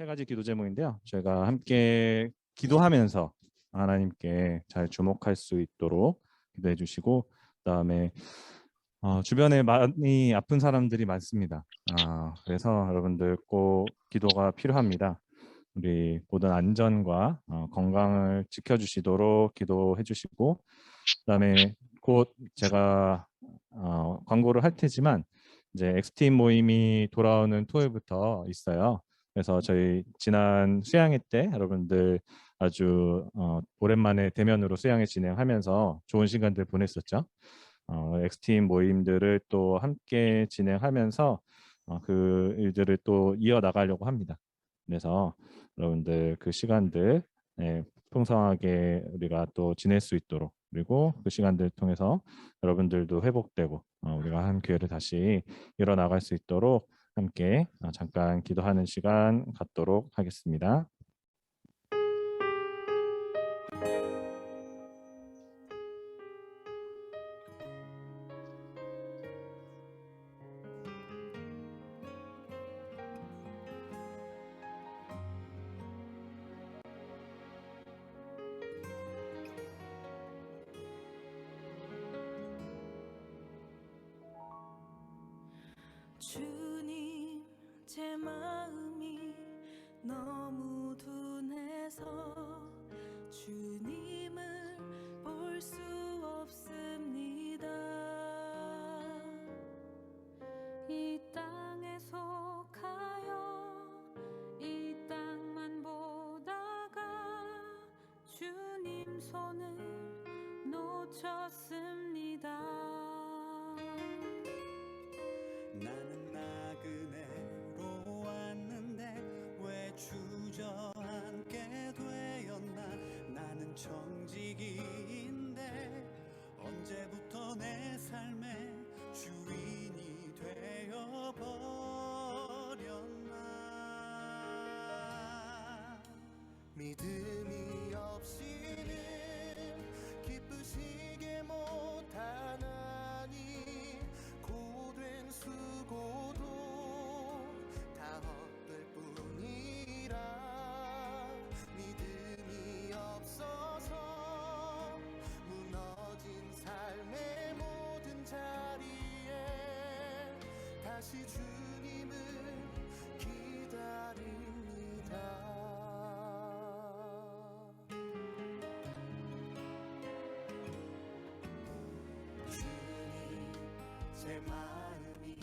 세 가지 기도 제목인데요. 저희가 함께 기도하면서 하나님께 잘 주목할 수 있도록 기도해 주시고, 그다음에 주변에 많이 아픈 사람들이 많습니다. 그래서 여러분들 꼭 기도가 필요합니다. 우리 모든 안전과 건강을 지켜주시도록 기도해 주시고, 그다음에 곧 제가 광고를 할 테지만 이제 엑스팀 모임이 돌아오는 토요일부터 있어요. 그래서 저희 지난 수양회 때 여러분들 아주 오랜만에 대면으로 수양회 진행하면서 좋은 시간들 보냈었죠. 엑스팀 모임들을 또 함께 진행하면서 그 일들을 또 이어나가려고 합니다. 그래서 여러분들 그 시간들 풍성하게 우리가 또 지낼 수 있도록, 그리고 그 시간들 통해서 여러분들도 회복되고 우리가 한 교회를 다시 일어나갈 수 있도록 함께 잠깐 기도하는 시간 갖도록 하겠습니다. 주님, 제 마음이 너무 둔해서 주님을 볼 수 없습니다. 이 땅에 속하여 이 땅만 보다가 주님 손을 놓쳤습니다. 나는 나그네로 왔는데 왜 주저앉게 되었나. 나는 청지기인데 언제부터 내 삶의 주인이 되어버렸나. 믿음이 없이는 기쁘시게 못하나니 고된 수고도 다 헛될 뿐이라. 믿음이 없어서 무너진 삶의 모든 자리에 다시 주님을 기다립니다. 주님, 제 마음이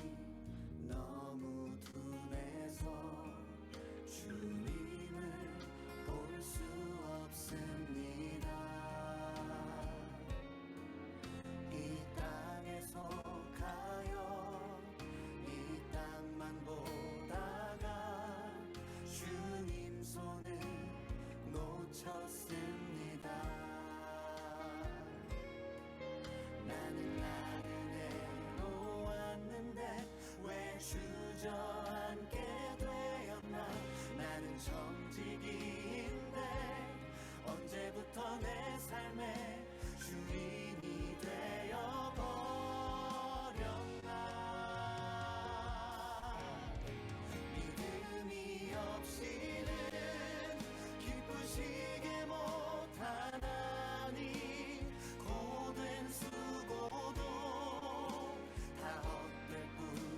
너무 둔해서 주님을 볼 수 없습니다. 이 땅에 속하여 이 땅만 보다가 주님 손을 놓쳤습니다. 나는 나그네로 왔는데 왜 주저앉게 되었나. 나는 청지기인데 언제부터 내 삶의 주인이 되어버렸나. 믿음이 없이는 기쁘시게 못하나니 고된 수고도 다 헛될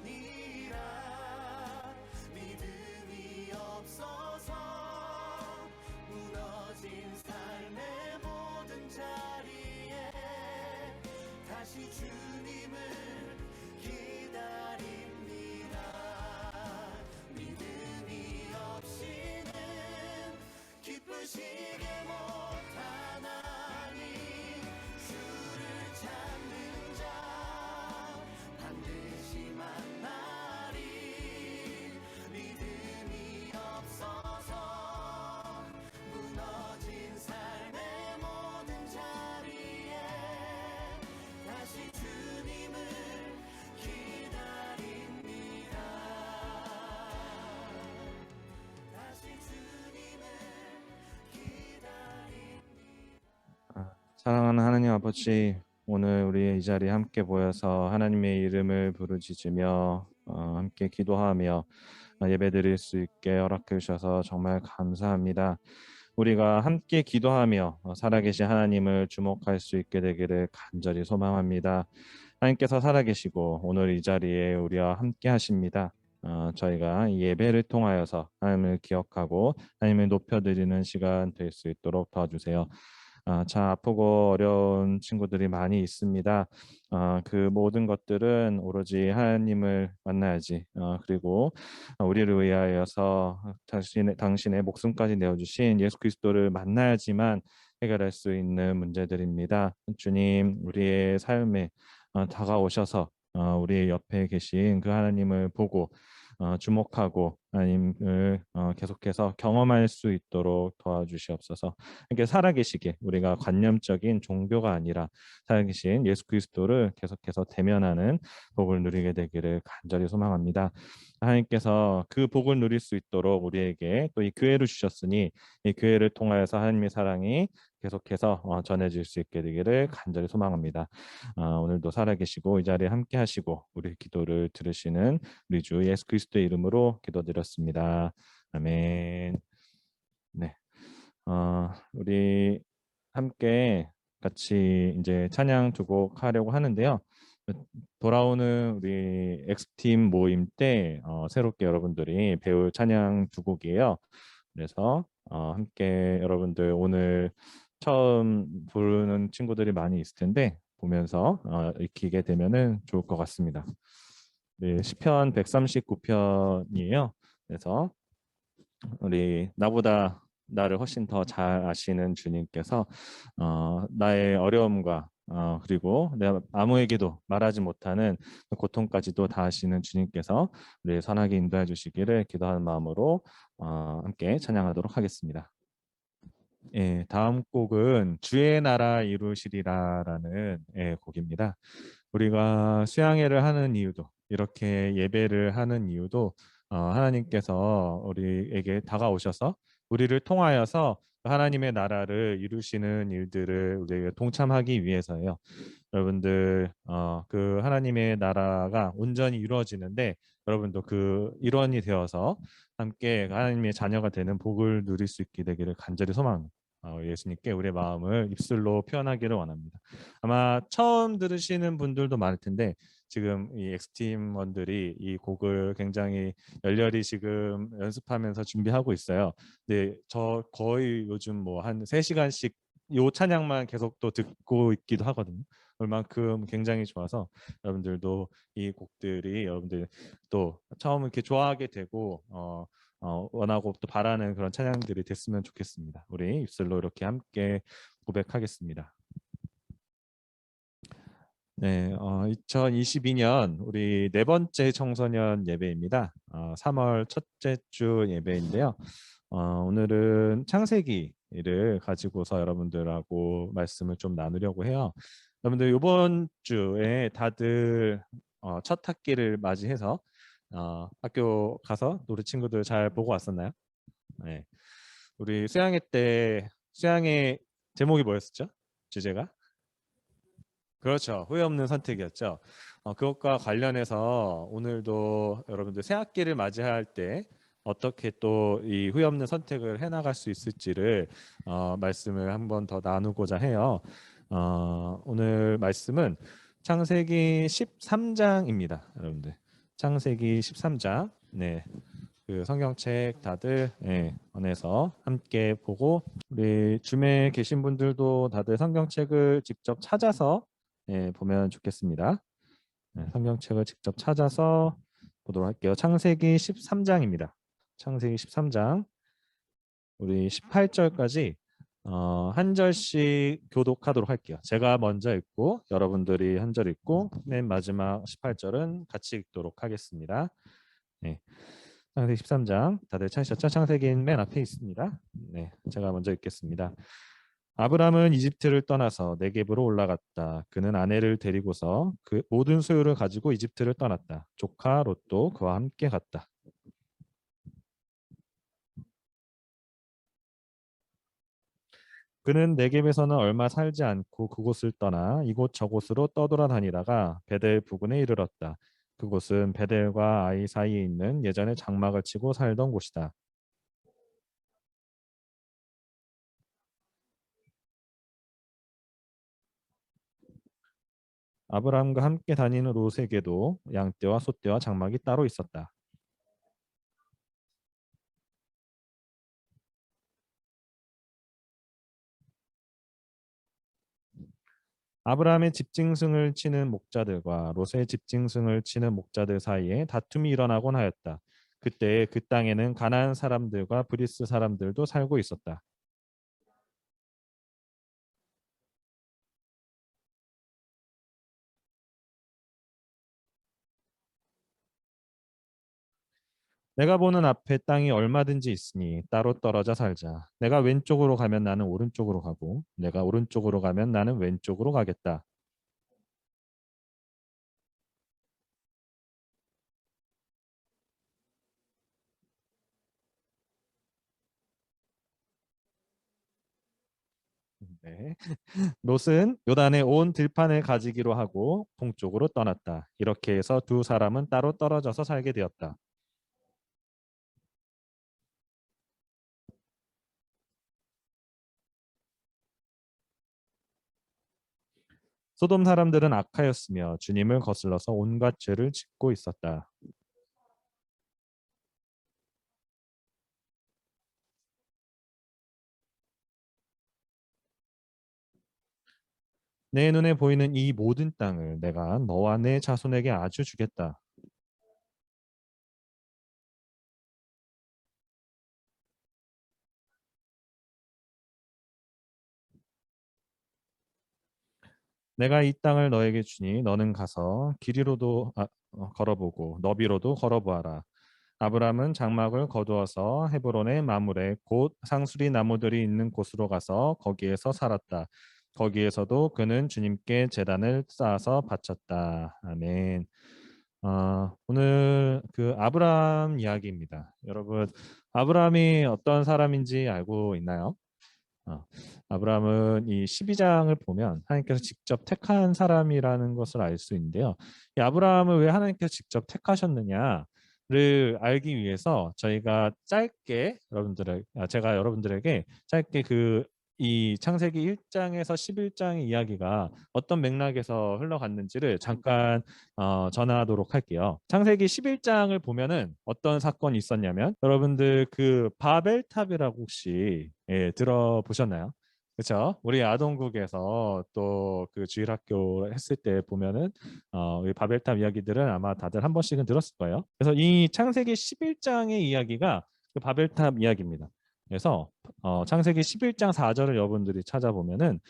뿐이라. 믿음이 없어서 무너진 삶의 모든 자리에 다시 주님을 기다립니다. 믿음이 없이는 기쁘시게 못하나니 주를 찾는 자 반드시 만나리. 믿음이 없어서 무너진 삶의 모든 자리에 다시 주님을 기다립니다. 다시 주님을 기다립니다. 사랑하는 하나님 아버지, 오늘 우리 이 자리에 함께 모여서 하나님의 이름을 부르짖으며 함께 기도하며 예배드릴 수 있게 허락해 주셔서 정말 감사합니다. 우리가 함께 기도하며 살아계신 하나님을 주목할 수 있게 되기를 간절히 소망합니다. 하나님께서 살아계시고 오늘 이 자리에 우리와 함께 하십니다. 저희가 이 예배를 통하여서 하나님을 기억하고 하나님을 높여드리는 시간 될 수 있도록 도와주세요. 참 아프고 어려운 친구들이 많이 있습니다. 그 모든 것들은 오로지 하나님을 만나야지. 그리고 우리를 위하여서 당신의 목숨까지 내어주신 예수 그리스도를 만나야지만 해결할 수 있는 문제들입니다. 주님, 우리의 삶에 다가오셔서 우리 옆에 계신 그 하나님을 보고 주목하고 하나님을 계속해서 경험할 수 있도록 도와주시옵소서. 이렇게 살아계시게 우리가 관념적인 종교가 아니라 살아계신 예수 그리스도를 계속해서 대면하는 복을 누리게 되기를 간절히 소망합니다. 하나님께서 그 복을 누릴 수 있도록 우리에게 또 이 교회를 주셨으니 이 교회를 통하여서 하나님의 사랑이 계속해서 전해질 수 있게 되기를 간절히 소망합니다. 오늘도 살아계시고 이 자리에 함께 하시고 우리 기도를 들으시는 우리 주 예수 그리스도의 이름으로 기도드렸습니다. 아멘. 네, 우리 함께 같이 이제 찬양 두 곡 하려고 하는데요. 돌아오는 우리 엑스팀 모임 때 새롭게 여러분들이 배울 찬양 두 곡이에요. 그래서 함께 여러분들 오늘 처음 부르는 친구들이 많이 있을 텐데 보면서 익히게 되면은 좋을 것 같습니다. 네, 시편 139편이에요. 그래서 우리 나보다 나를 훨씬 더 잘 아시는 주님께서 나의 어려움과 그리고 내가 아무에게도 말하지 못하는 그 고통까지도 다 아시는 주님께서 우리 선하게 인도해 주시기를 기도하는 마음으로 함께 찬양하도록 하겠습니다. 예, 다음 곡은 주의 나라 이루시리라라는 곡입니다. 우리가 수양회를 하는 이유도 이렇게 예배를 하는 이유도 하나님께서 우리에게 다가오셔서 우리를 통하여서 하나님의 나라를 이루시는 일들을 우리에게 동참하기 위해서예요. 여러분들 그 하나님의 나라가 온전히 이루어지는데 여러분도 그 일원이 되어서 함께 하나님의 자녀가 되는 복을 누릴 수 있게 되기를 간절히 소망합니다. 예수님께 우리의 마음을 입술로 표현하기를 원합니다. 아마 처음 들으시는 분들도 많을 텐데 지금 이 엑스팀원들이 이 곡을 굉장히 열렬히 지금 연습하면서 준비하고 있어요. 근데 저 거의 요즘 뭐 한 3시간씩 요 찬양만 계속 또 듣고 있기도 하거든요. 얼만큼 굉장히 좋아서 여러분들도 이 곡들이 여러분들 또 처음 이렇게 좋아하게 되고 원하고 또 바라는 그런 찬양들이 됐으면 좋겠습니다. 우리 입술로 이렇게 함께 고백하겠습니다. 네, 2022년 우리 네 번째 청소년 예배입니다. 3월 첫째 주 예배인데요. 오늘은 창세기를 가지고서 여러분들하고 말씀을 좀 나누려고 해요. 여러분들 이번 주에 다들 첫 학기를 맞이해서 학교 가서 우리 친구들 잘 보고 왔었나요? 네, 우리 수양회 때 수양회 제목이 뭐였었죠? 주제가? 그렇죠. 후회 없는 선택이었죠. 그것과 관련해서 오늘도 여러분들 새 학기를 맞이할 때 어떻게 또 이 후회 없는 선택을 해나갈 수 있을지를 말씀을 한번 더 나누고자 해요. 오늘 말씀은 창세기 13장입니다. 여러분들 창세기 13장 네, 그 성경책 다들 안에서 함께 보고 우리 줌에 계신 분들도 다들 성경책을 직접 찾아서 보면 좋겠습니다. 성경책을 직접 찾아서 보도록 할게요. 창세기 13장입니다. 창세기 13장 우리 18절까지 한 절씩 교독하도록 할게요. 제가 먼저 읽고 여러분들이 한 절 읽고 맨 마지막 18절은 같이 읽도록 하겠습니다. 네. 창세기 13장 다들 찾으셨죠? 창세기는 맨 앞에 있습니다. 네, 제가 먼저 읽겠습니다. 아브람은 이집트를 떠나서 네겝으로 올라갔다. 그는 아내를 데리고서 그 모든 소유를 가지고 이집트를 떠났다. 조카 롯도 그와 함께 갔다. 그는 네겝에서는 얼마 살지 않고 그곳을 떠나 이곳 저곳으로 떠돌아다니다가 베델 부근에 이르렀다. 그곳은 베델과 아이 사이에 있는 예전에 장막을 치고 살던 곳이다. 아브라함과 함께 다니는 롯에게도 양떼와 소떼와 장막이 따로 있었다. 아브라함의 집짐승을 치는 목자들과 롯의 집짐승을 치는 목자들 사이에 다툼이 일어나곤 하였다. 그때 그 땅에는 가나안 사람들과 브리스 사람들도 살고 있었다. 내가 보는 앞에 땅이 얼마든지 있으니 따로 떨어져 살자. 내가 왼쪽으로 가면 나는 오른쪽으로 가고 내가 오른쪽으로 가면 나는 왼쪽으로 가겠다. 네. 롯은 요단의 온 들판을 가지기로 하고 동쪽으로 떠났다. 이렇게 해서 두 사람은 따로 떨어져서 살게 되었다. 소돔 사람들은 악하였으며 주님을 거슬러서 온갖 죄를 짓고 있었다. 내 눈에 보이는 이 모든 땅을 내가 너와 내 자손에게 아주 주겠다. 내가 이 땅을 너에게 주니 너는 가서 길이로도 걸어보고 너비로도 걸어보아라. 아브람은 장막을 거두어서 헤브론의 마물에 곧 상수리 나무들이 있는 곳으로 가서 거기에서 살았다. 거기에서도 그는 주님께 제단을 쌓아서 바쳤다. 아멘. 오늘 그 아브람 이야기입니다. 여러분, 아브람이 어떤 사람인지 알고 있나요? 어, 아브라함은 이 12장을 보면 하나님께서 직접 택한 사람이라는 것을 알 수 있는데요. 이 아브라함을 왜 하나님께서 직접 택하셨느냐를 알기 위해서 저희가 짧게 제가 여러분들에게 짧게 이 창세기 1장에서 11장의 이야기가 어떤 맥락에서 흘러갔는지를 잠깐 전하도록 할게요. 창세기 11장을 보면은 어떤 사건이 있었냐면 여러분들 그 바벨탑이라고 혹시 들어보셨나요? 그렇죠? 우리 아동국에서 또 그 주일학교 했을 때 보면은 이 바벨탑 이야기들은 아마 다들 한 번씩은 들었을 거예요. 그래서 이 창세기 11장의 이야기가 그 바벨탑 이야기입니다. 그래서 창세기 11장 4절을 여러분들이 찾아보면은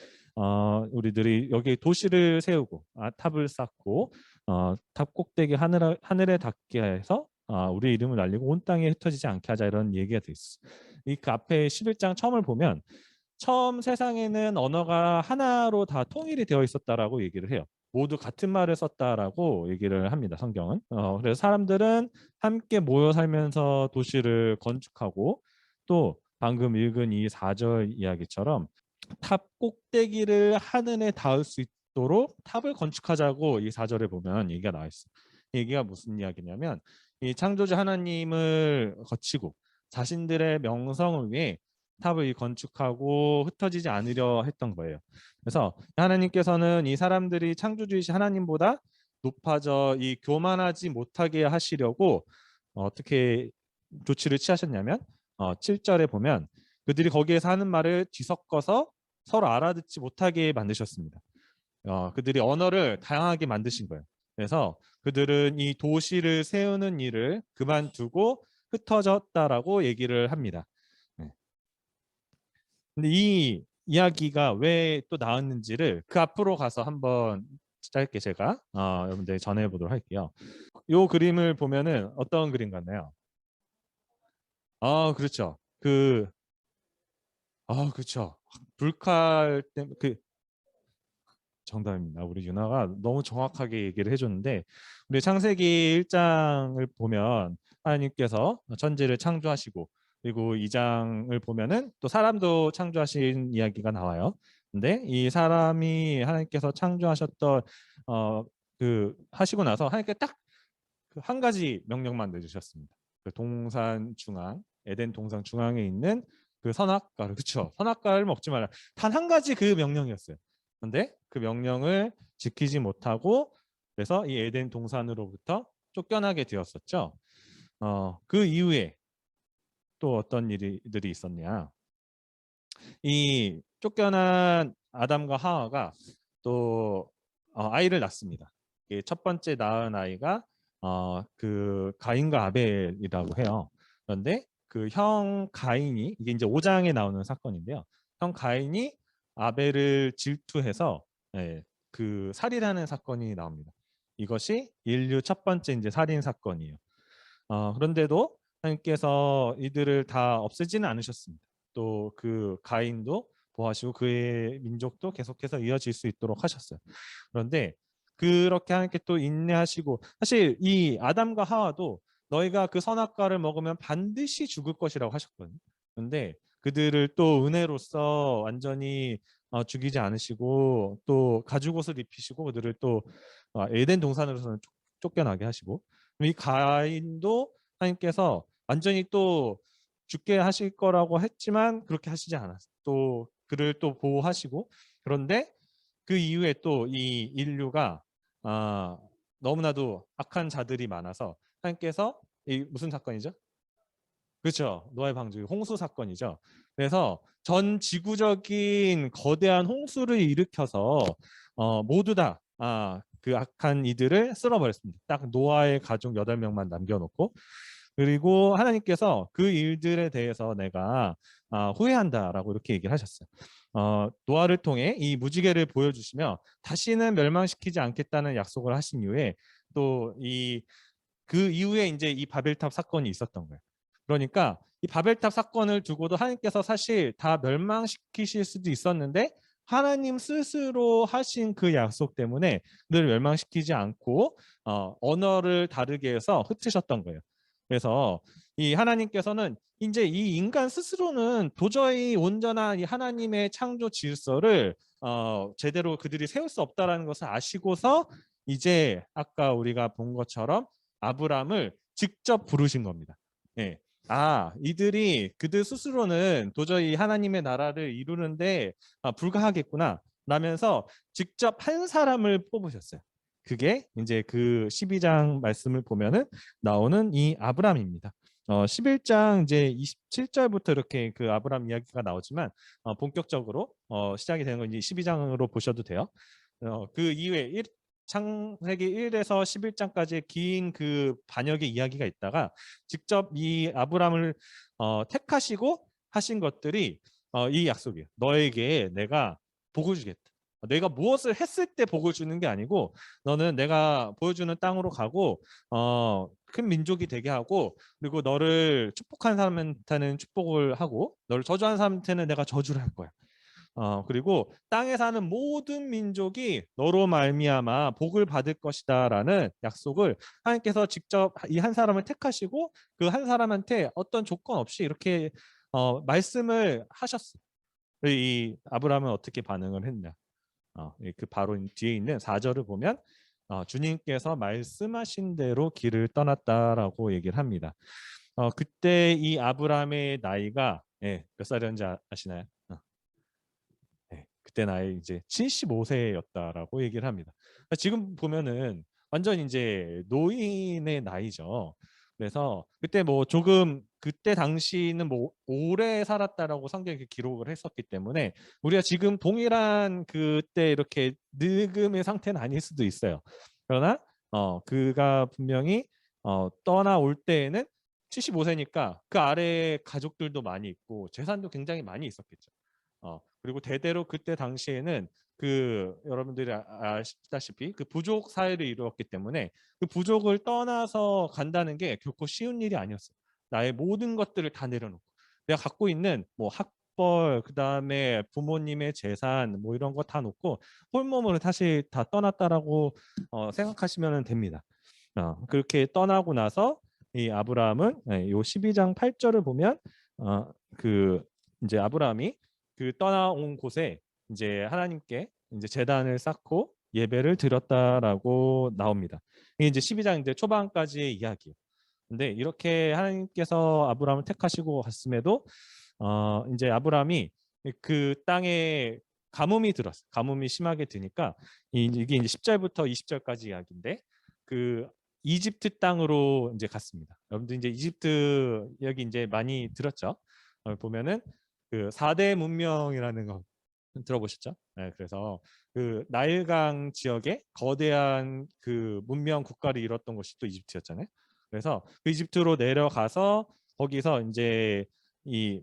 우리들이 여기 도시를 세우고 탑을 쌓고 탑 꼭대기 하늘에 닿게 해서 우리 이름을 날리고 온 땅에 흩어지지 않게 하자 이런 얘기가 돼 있어. 이 그 앞에 11장 처음을 보면 처음 세상에는 언어가 하나로 다 통일이 되어 있었다라고 얘기를 해요. 모두 같은 말을 썼다라고 얘기를 합니다. 성경은. 그래서 사람들은 함께 모여 살면서 도시를 건축하고 또 방금 읽은 이 4절 이야기처럼 탑 꼭대기를 하늘에 닿을 수 있도록 탑을 건축하자고 이 4절에 보면 얘기가 나와 있어. 얘기가 무슨 이야기냐면 이 창조주 하나님을 거치고 자신들의 명성을 위해 탑을 건축하고 흩어지지 않으려 했던 거예요. 그래서 하나님께서는 이 사람들이 창조주이신 하나님보다 높아져 이 교만하지 못하게 하시려고 어떻게 조치를 취하셨냐면 7절에 보면 그들이 거기에서 하는 말을 뒤섞어서 서로 알아듣지 못하게 만드셨습니다. 그들이 언어를 다양하게 만드신 거예요. 그래서 그들은 이 도시를 세우는 일을 그만두고 흩어졌다라고 얘기를 합니다. 네. 근데 이 이야기가 왜 또 나왔는지를 그 앞으로 가서 한번 짧게 제가 여러분들 전해 보도록 할게요. 이 그림을 보면은 어떤 그림 같나요? 그렇죠. 그렇죠. 불칼 때문에 정답입니다. 우리 유나가 너무 정확하게 얘기를 해줬는데 우리 창세기 1장을 보면 하나님께서 천지를 창조하시고 그리고 2장을 보면은 또 사람도 창조하신 이야기가 나와요. 근데 이 사람이 하나님께서 창조하셨던 하시고 나서 하나님께 딱 그 한 가지 명령만 내주셨습니다. 그 동산 중앙, 에덴 동산 중앙에 있는 그 선악과를, 그쵸? 선악과를 먹지 말라. 단 한 가지 그 명령이었어요. 그런데 그 명령을 지키지 못하고 그래서 이 에덴 동산으로부터 쫓겨나게 되었었죠. 그 이후에 또 어떤 일들이 있었냐? 이 쫓겨난 아담과 하와가 또 아이를 낳습니다. 이첫 번째 낳은 아이가 그 가인과 아벨이라고 해요. 그런데 그 형 가인이, 이게 이제 5장에 나오는 사건인데요. 형 가인이 아벨을 질투해서 그 살인하는 사건이 나옵니다. 이것이 인류 첫 번째 이제 살인 사건이에요. 그런데도 하나님께서 이들을 다 없애지는 않으셨습니다. 또 그 가인도 보호하시고 그의 민족도 계속해서 이어질 수 있도록 하셨어요. 그런데 그렇게 하나님께 또 인내하시고, 사실 이 아담과 하와도 너희가 그 선악과를 먹으면 반드시 죽을 것이라고 하셨거든요. 그런데 그들을 또 은혜로서 완전히 죽이지 않으시고 또 가죽옷을 입히시고 그들을 또 에덴 동산으로서는 쫓겨나게 하시고, 이 가인도 하나님께서 완전히 또 죽게 하실 거라고 했지만 그렇게 하시지 않았어요. 또 그를 또 보호하시고, 그런데 그 이후에 또 이 인류가 아, 너무나도 악한 자들이 많아서 하나님께서, 이 무슨 사건이죠? 그렇죠. 노아의 방주, 홍수 사건이죠. 그래서 전 지구적인 거대한 홍수를 일으켜서 모두 다 그 악한 이들을 쓸어버렸습니다. 딱 노아의 가족 8명만 남겨놓고, 그리고 하나님께서 그 일들에 대해서 내가 후회한다라고 이렇게 얘기를 하셨어요. 노아를 통해 이 무지개를 보여주시며 다시는 멸망시키지 않겠다는 약속을 하신 이후에 또 그 이후에 이제 이 바벨탑 사건이 있었던 거예요. 그러니까 이 바벨탑 사건을 두고도 하나님께서 사실 다 멸망시키실 수도 있었는데 하나님 스스로 하신 그 약속 때문에 늘 멸망시키지 않고 언어를 다르게 해서 흩으셨던 거예요. 그래서 이 하나님께서는 이제 이 인간 스스로는 도저히 온전한 이 하나님의 창조 질서를 제대로 그들이 세울 수 없다라는 것을 아시고서 이제 아까 우리가 본 것처럼 아브람을 직접 부르신 겁니다. 예. 이들이 그들 스스로는 도저히 하나님의 나라를 이루는데 불가하겠구나 라면서 직접 한 사람을 뽑으셨어요. 그게 이제 그 12장 말씀을 보면은 나오는 이 아브람입니다. 11장 이제 27절부터 이렇게 그 아브람 이야기가 나오지만 본격적으로 시작이 되는 건 이제 12장으로 보셔도 돼요. 그 이후에 창세기 1에서 11장까지 긴 그 반역의 이야기가 있다가 직접 이 아브람을 택하시고 하신 것들이 이 약속이에요. 너에게 내가 복을 주겠다. 내가 무엇을 했을 때 복을 주는 게 아니고 너는 내가 보여주는 땅으로 가고 큰 민족이 되게 하고, 그리고 너를 축복한 사람한테는 축복을 하고 너를 저주한 사람한테는 내가 저주를 할 거야. 그리고 땅에 사는 모든 민족이 너로 말미암아 복을 받을 것이다라는 약속을 하나님께서 직접 이 한 사람을 택하시고 그 한 사람한테 어떤 조건 없이 이렇게 말씀을 하셨어요. 이 아브라함은 어떻게 반응을 했냐? 그 바로 뒤에 있는 4절을 보면 주님께서 말씀하신 대로 길을 떠났다라고 얘기를 합니다. 그때 이 아브라함의 나이가 몇 살이었는지 아시나요? 그때 나이 이제 75세였다라고 얘기를 합니다. 지금 보면은 완전 이제 노인의 나이죠. 그래서 그때 뭐 조금 그때 당시는 뭐 오래 살았다라고 성경에 기록을 했었기 때문에 우리가 지금 동일한 그때 이렇게 늙음의 상태는 아닐 수도 있어요. 그러나 그가 분명히 떠나올 때에는 75세니까 그 아래 가족들도 많이 있고 재산도 굉장히 많이 있었겠죠. 그리고 대대로 그때 당시에는 그 여러분들이 아시다시피 그 부족 사회를 이루었기 때문에 그 부족을 떠나서 간다는 게 결코 쉬운 일이 아니었어요. 나의 모든 것들을 다 내려놓고 내가 갖고 있는 뭐 학벌, 그다음에 부모님의 재산 뭐 이런 거 다 놓고 홀몸으로 사실 다 떠났다라고 생각하시면 됩니다. 그렇게 떠나고 나서 이 아브라함은 요 12장 8절을 보면 그 이제 아브라함이 그 떠나온 곳에 이제 하나님께 이제 제단을 쌓고 예배를 드렸다라고 나옵니다. 이게 이제 12장 이제 초반까지의 이야기예요. 근데 이렇게 하나님께서 아브라함을 택하시고 갔음에도 이제 아브라함이 그 땅에 가뭄이 들었어. 가뭄이 심하게 드니까 이게 이제 10절부터 20절까지 이야기인데 그 이집트 땅으로 이제 갔습니다. 여러분들 이제 이집트 여기 이제 많이 들었죠? 보면은 그 4대 문명이라는 거 들어보셨죠? 네, 그래서 그 나일강 지역에 거대한 그 문명 국가를 이뤘던 곳이 또 이집트였잖아요. 그래서 그 이집트로 내려가서 거기서 이제 이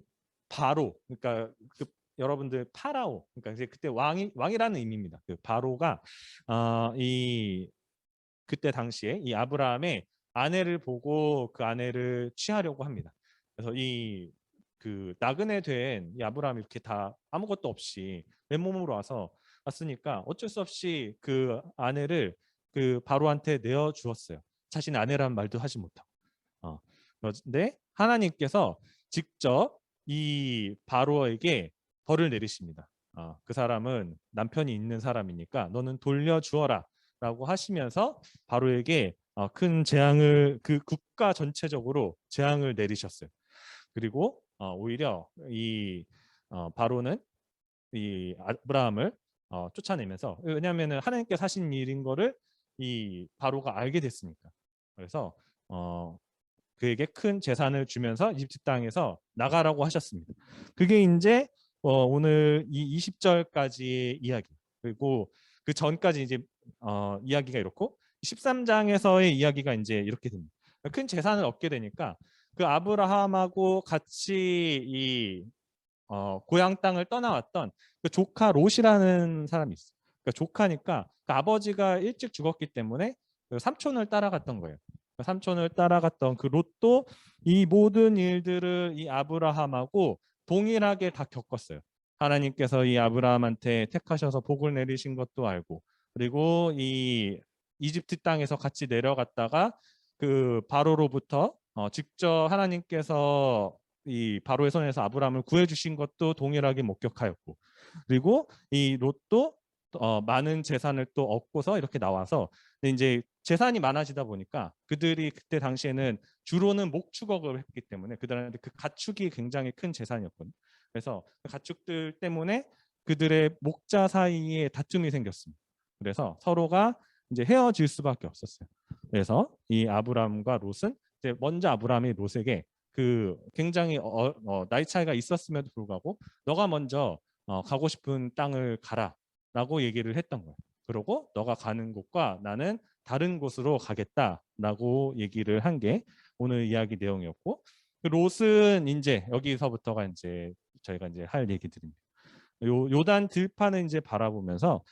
바로 그러니까 그 여러분들 파라오 그러니까 이제 그때 왕이라는 의미입니다. 그 바로가 이 그때 당시에 이 아브라함의 아내를 보고 그 아내를 취하려고 합니다. 그래서 이 그 나그네 된 이 아브라함이 이렇게 다 아무것도 없이 맨몸으로 왔으니까 어쩔 수 없이 그 아내를 그 바로한테 내어 주었어요. 자신의 아내라는 말도 하지 못하고. 그런데 하나님께서 직접 이 바로에게 벌을 내리십니다. 그 사람은 남편이 있는 사람이니까 너는 돌려주어라 라고 하시면서 바로에게 큰 재앙을 그 국가 전체적으로 재앙을 내리셨어요. 그리고 오히려 이 바로는 이 아브라함을 쫓아내면서 왜냐하면 하나님께서 하신 일인 거를 이 바로가 알게 됐으니까 그래서 그에게 큰 재산을 주면서 이집트 땅에서 나가라고 하셨습니다. 그게 이제 오늘 이 20절까지의 이야기 그리고 그 전까지 이제 이야기가 이렇고 13장에서의 이야기가 이제 이렇게 됩니다. 큰 재산을 얻게 되니까 그 아브라함하고 같이 이 고향 땅을 떠나왔던 그 조카 롯이라는 사람이 있어요. 그러니까 조카니까 그 아버지가 일찍 죽었기 때문에 그 삼촌을 따라갔던 거예요. 그 삼촌을 따라갔던 그 롯도 이 모든 일들을 이 아브라함하고 동일하게 다 겪었어요. 하나님께서 이 아브라함한테 택하셔서 복을 내리신 것도 알고 그리고 이 이집트 땅에서 같이 내려갔다가 그 바로로부터 직접 하나님께서 이 바로의 손에서 아브라함을 구해주신 것도 동일하게 목격하였고 그리고 이 롯도 많은 재산을 또 얻고서 이렇게 나와서 근데 이제 재산이 많아지다 보니까 그들이 그때 당시에는 주로는 목축업을 했기 때문에 그들한테 그 가축이 굉장히 큰 재산이었거든요. 그래서 그 가축들 때문에 그들의 목자 사이에 다툼이 생겼습니다. 그래서 서로가 이제 헤어질 수밖에 없었어요. 그래서 이 아브라함과 롯은 이제 먼저 아브라함이 롯에게 그 굉장히 나이 차이가 있었음에도 불구하고 너가 먼저 가고 싶은 땅을 가라라고 얘기를 했던 거예요. 그러고 너가 가는 곳과 나는 다른 곳으로 가겠다라고 얘기를 한 게 오늘 이야기 내용이었고 그 롯은 이제 여기서부터가 이제 저희가 이제 할 얘기들입니다. 요단 들판을 이제 바라보면서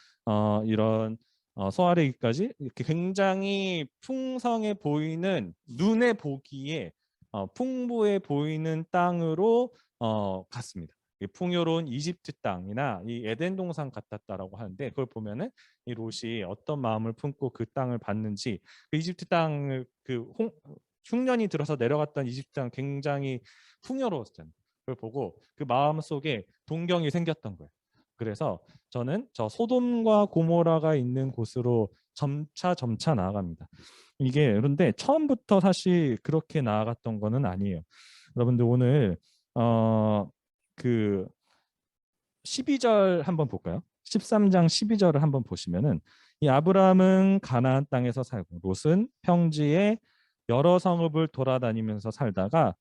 이런 소아레기까지 이렇게 굉장히 풍성해 보이는 눈에 보기에 풍부해 보이는 땅으로 갔습니다. 풍요로운 이집트 땅이나 이 에덴 동산 같았다라고 하는데 그걸 보면은 이 롯이 어떤 마음을 품고 그 땅을 봤는지 그 이집트 땅을 그 흉년이 들어서 내려갔던 이집트 땅 굉장히 풍요로웠잖아요. 그걸 보고 그 마음 속에 동경이 생겼던 거예요. 그래서 저는 저 소돔과 고모라가 있는 곳으로 점차 나아갑니다. 이게 그런데 처음부터 사실 그렇게 나아갔던 거는 아니에요. 여러분들 오늘 그 12절 한번 볼까요? 13장 12절을 한번 보시면은 이 아브라함은 가나안 땅에서 살고 롯은 평지에 여러 성읍을 돌아다니면서 살다가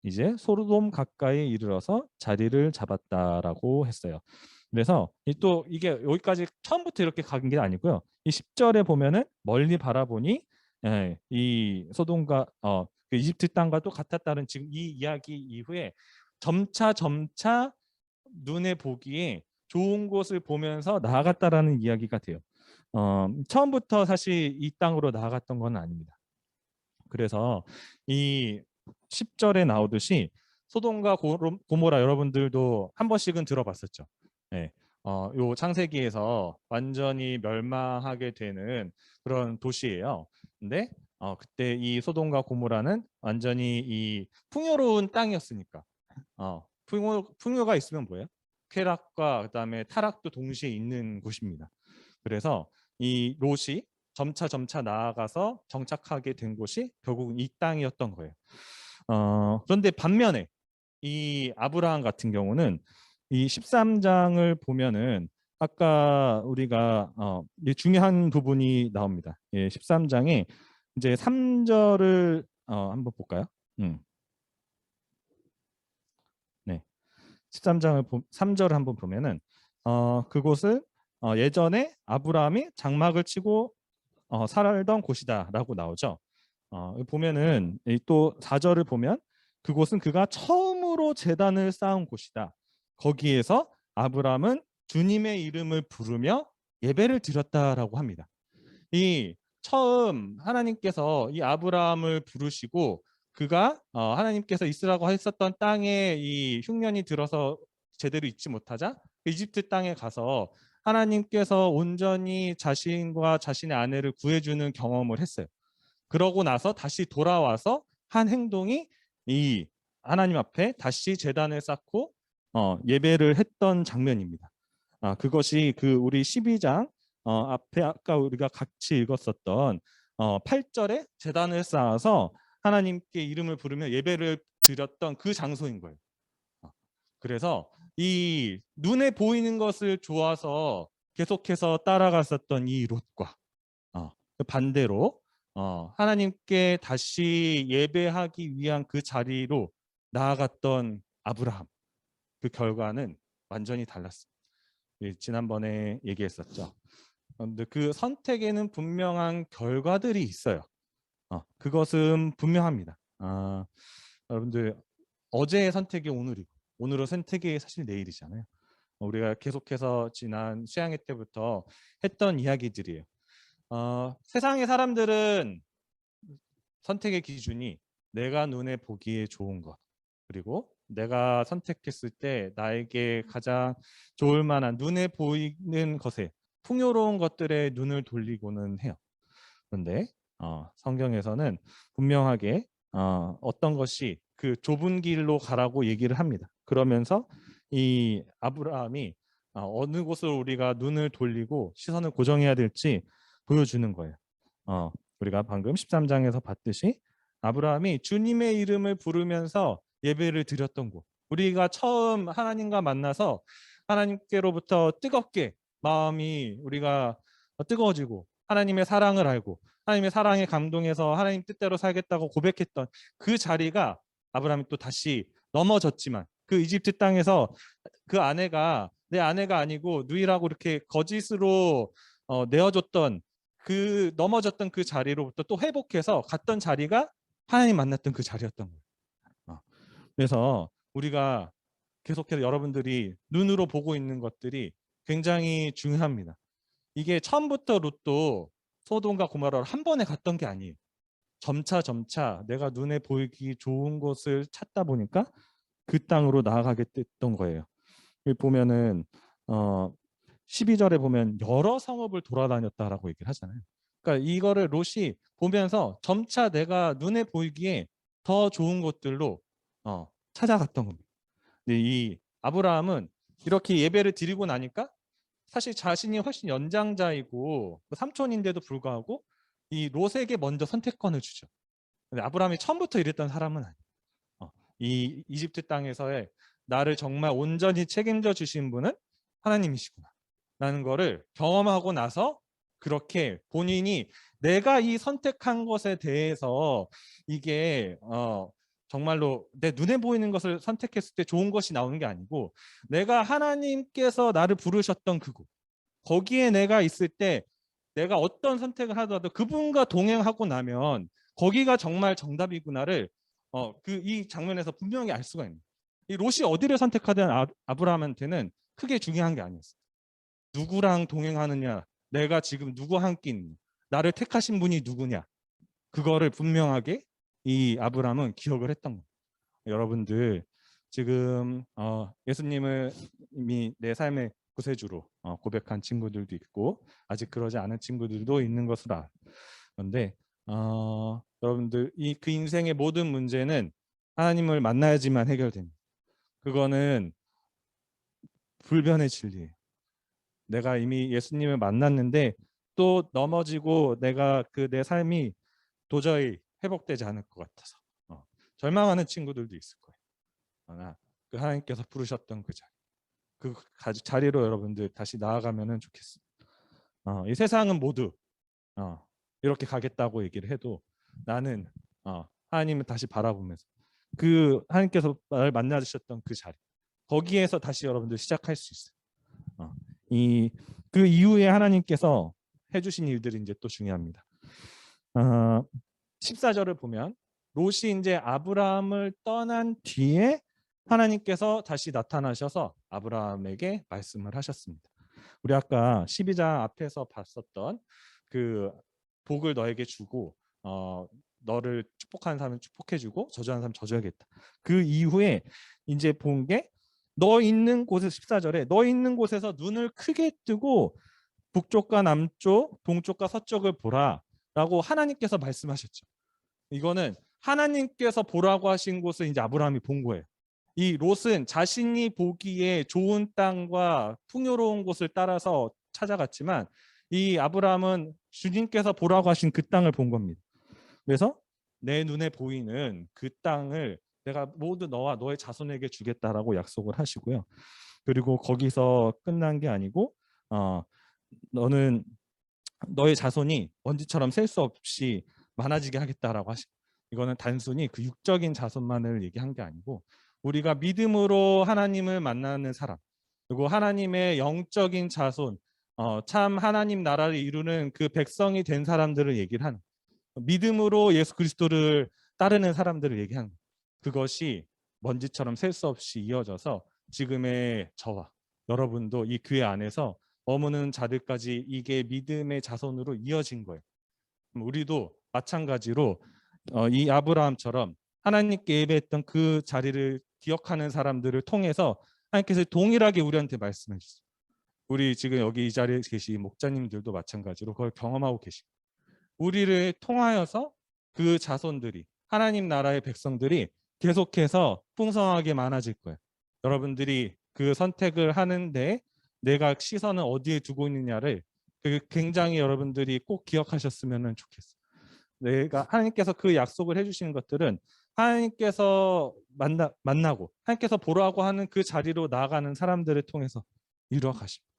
이제 소돔 가까이 이르러서 자리를 잡았다라고 했어요. 그래서 또 이게 여기까지 처음부터 이렇게 간 게 아니고요. 이 10절에 보면은 멀리 바라보니 이 소돔과 그 이집트 땅과 또 같았다는 지금 이 이야기 이후에 점차 눈에 보기에 좋은 곳을 보면서 나아갔다라는 이야기가 돼요. 처음부터 사실 이 땅으로 나아갔던 건 아닙니다. 그래서 이 10절에 나오듯이 소돔과 고모라 여러분들도 한 번씩은 들어봤었죠. 네. 요 창세기에서 완전히 멸망하게 되는 그런 도시예요. 근데 그때 이 소돔과 고모라는 완전히 이 풍요로운 땅이었으니까 풍요가 있으면 뭐예요? 쾌락과 그다음에 타락도 동시에 있는 곳입니다. 그래서 이 롯이 점차 나아가서 정착하게 된 곳이 결국 이 땅이었던 거예요. 그런데 반면에 이 아브라함 같은 경우는 이 13장을 보면은 아까 우리가 이 중요한 부분이 나옵니다. 예, 13장에 이제 3절을 한번 볼까요? 네. 13장을 3절을 한번 보면은 그곳을 예전에 아브라함이 장막을 치고 살던 곳이다라고 나오죠. 보면은 또 4절을 보면 그곳은 그가 처음으로 제단을 쌓은 곳이다. 거기에서 아브라함은 주님의 이름을 부르며 예배를 드렸다라고 합니다. 이 처음 하나님께서 이 아브라함을 부르시고 그가 하나님께서 있으라고 했었던 땅에 이 흉년이 들어서 제대로 있지 못하자 이집트 땅에 가서 하나님께서 온전히 자신과 자신의 아내를 구해주는 경험을 했어요. 그러고 나서 다시 돌아와서 한 행동이 이 하나님 앞에 다시 제단을 쌓고 예배를 했던 장면입니다. 그것이 그 우리 12장 앞에 아까 우리가 같이 읽었었던 8절에 제단을 쌓아서 하나님께 이름을 부르며 예배를 드렸던 그 장소인 거예요. 그래서 이 눈에 보이는 것을 좋아서 계속해서 따라갔었던 이 롯과 반대로 하나님께 다시 예배하기 위한 그 자리로 나아갔던 아브라함, 그 결과는 완전히 달랐습니다. 지난번에 얘기했었죠. 근데 그 선택에는 분명한 결과들이 있어요. 그것은 분명합니다. 여러분들 어제의 선택이 오늘이고 오늘의 선택이 사실 내일이잖아요. 우리가 계속해서 지난 수양회 때부터 했던 이야기들이에요. 세상의 사람들은 선택의 기준이 내가 눈에 보기에 좋은 것, 그리고 내가 선택했을 때 나에게 가장 좋을 만한 눈에 보이는 것에 풍요로운 것들에 눈을 돌리고는 해요. 그런데 성경에서는 분명하게 어떤 것이 그 좁은 길로 가라고 얘기를 합니다. 그러면서 이 아브라함이 어느 곳으로 우리가 눈을 돌리고 시선을 고정해야 될지 보여주는 거예요. 우리가 방금 13장에서 봤듯이 아브라함이 주님의 이름을 부르면서 예배를 드렸던 곳, 우리가 처음 하나님과 만나서 하나님께로부터 뜨겁게 마음이 우리가 뜨거워지고 하나님의 사랑을 알고 하나님의 사랑에 감동해서 하나님 뜻대로 살겠다고 고백했던 그 자리가 아브라함이 또 다시 넘어졌지만 그 이집트 땅에서 그 아내가 내 아내가 아니고 누이라고 이렇게 거짓으로 내어줬던 그 넘어졌던 그 자리로부터 또 회복해서 갔던 자리가 하나님 만났던 그 자리였던 거예요. 그래서 우리가 계속해서 여러분들이 눈으로 보고 있는 것들이 굉장히 중요합니다. 이게 처음부터 롯도 소돔과 고모라를 한 번에 갔던 게 아니에요. 점차 내가 눈에 보이기 좋은 곳을 찾다 보니까 그 땅으로 나아가게 됐던 거예요. 여기 보면은 12절에 보면 여러 성읍을 돌아다녔다라고 얘기를 하잖아요. 그러니까 이거를 롯이 보면서 점차 내가 눈에 보이기에 더 좋은 곳들로 찾아갔던 겁니다. 근데 이 아브라함은 이렇게 예배를 드리고 나니까 사실 자신이 훨씬 연장자이고 삼촌인데도 불구하고 이 롯에게 먼저 선택권을 주죠. 근데 아브라함이 처음부터 이랬던 사람은 아니에요. 이 이집트 땅에서의 나를 정말 온전히 책임져 주신 분은 하나님이시구나 라는 거를 경험하고 나서 그렇게 본인이 내가 이 선택한 것에 대해서 이게 정말로 내 눈에 보이는 것을 선택했을 때 좋은 것이 나오는 게 아니고 내가 하나님께서 나를 부르셨던 그곳, 거기에 내가 있을 때 내가 어떤 선택을 하더라도 그분과 동행하고 나면 거기가 정말 정답이구나를 이 장면에서 분명히 알 수가 있는. 이 롯이 어디를 선택하든 아브라함한테는 크게 중요한 게 아니었어요. 누구랑 동행하느냐, 내가 지금 누구와 함께 있느냐, 나를 택하신 분이 누구냐, 그거를 분명하게 이 아브라함은 기억을 했던 거예요. 여러분들 지금 예수님을 이미 내 삶의 구세주로 고백한 친구들도 있고 아직 그러지 않은 친구들도 있는 것으로 알아요. 그런데 여러분들 그 인생의 모든 문제는 하나님을 만나야지만 해결됩니다. 그거는 불변의 진리예요. 내가 이미 예수님을 만났는데 또 넘어지고 내가 그 내 삶이 도저히 회복되지 않을 것 같아서 절망하는 친구들도 있을 거예요. 그러나 그 하나님께서 부르셨던 그 자리, 그 자리로 여러분들 다시 나아가면은 좋겠습니다. 이 세상은 모두 이렇게 가겠다고 얘기를 해도 나는 하나님을 다시 바라보면서 그 하나님께서 나를 만나주셨던 그 자리, 거기에서 다시 여러분들 시작할 수 있어요. 이 그 이후에 하나님께서 해주신 일들이 이제 또 중요합니다. 14절을 보면 롯이 이제 아브라함을 떠난 뒤에 하나님께서 다시 나타나셔서 아브라함에게 말씀을 하셨습니다. 우리 아까 12장 앞에서 봤었던 그 복을 너에게 주고 너를 축복하는 사람은 축복해주고 저주하는 사람은 저주하겠다. 그 이후에 이제 본 게 너 있는 곳에 14절에 너 있는 곳에서 눈을 크게 뜨고 북쪽과 남쪽, 동쪽과 서쪽을 보라라고 하나님께서 말씀하셨죠. 이거는 하나님께서 보라고 하신 곳을 이제 아브라함이 본 거예요. 이 롯은 자신이 보기에 좋은 땅과 풍요로운 곳을 따라서 찾아갔지만 이 아브라함은 주님께서 보라고 하신 그 땅을 본 겁니다. 그래서 내 눈에 보이는 그 땅을 내가 모두 너와 너의 자손에게 주겠다라고 약속을 하시고요. 그리고 거기서 끝난 게 아니고 너는 너의 자손이 먼지처럼 셀 수 없이 많아지게 하겠다라고 하시. 이거는 단순히 그 육적인 자손만을 얘기한 게 아니고 우리가 믿음으로 하나님을 만나는 사람, 그리고 하나님의 영적인 자손, 참 하나님 나라를 이루는 그 백성이 된 사람들을 얘기를 하는, 믿음으로 예수 그리스도를 따르는 사람들을 얘기하는, 그것이 먼지처럼 셀 수 없이 이어져서 지금의 저와 여러분도 이 교회 안에서 머무는 자들까지 이게 믿음의 자손으로 이어진 거예요. 우리도 마찬가지로 이 아브라함처럼 하나님께 예배했던 그 자리를 기억하는 사람들을 통해서 하나님께서 동일하게 우리한테 말씀해 주세요. 우리 지금 여기 이 자리에 계신 목자님들도 마찬가지로 그걸 경험하고 계시고 우리를 통하여서 그 자손들이 하나님 나라의 백성들이 계속해서 풍성하게 많아질 거예요. 여러분들이 그 선택을 하는데 내가 시선을 어디에 두고 있느냐를 굉장히 여러분들이 꼭 기억하셨으면 좋겠어요. 내가 하나님께서 그 약속을 해주시는 것들은 하나님께서 만나고 하나님께서 보라고 하는 그 자리로 나아가는 사람들을 통해서 이루어 가십니다.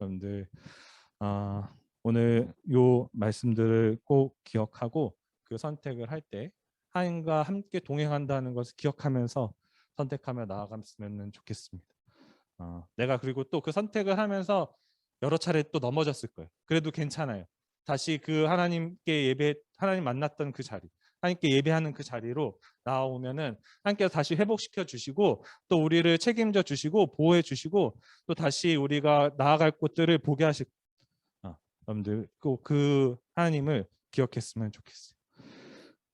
여러분들 오늘 요 말씀들을 꼭 기억하고 그 선택을 할 때 하나님과 함께 동행한다는 것을 기억하면서 선택하며 나아갔으면 좋겠습니다. 내가 그리고 또 그 선택을 하면서 여러 차례 또 넘어졌을 거예요. 그래도 괜찮아요. 다시 그 하나님 만났던 그 자리, 하나님께 예배하는 그 자리로 나오면은 하나님께서 다시 회복시켜 주시고 또 우리를 책임져 주시고 보호해 주시고 또 다시 우리가 나아갈 곳들을 보게 하실. 여러분들 꼭 그 하나님을 기억했으면 좋겠어요.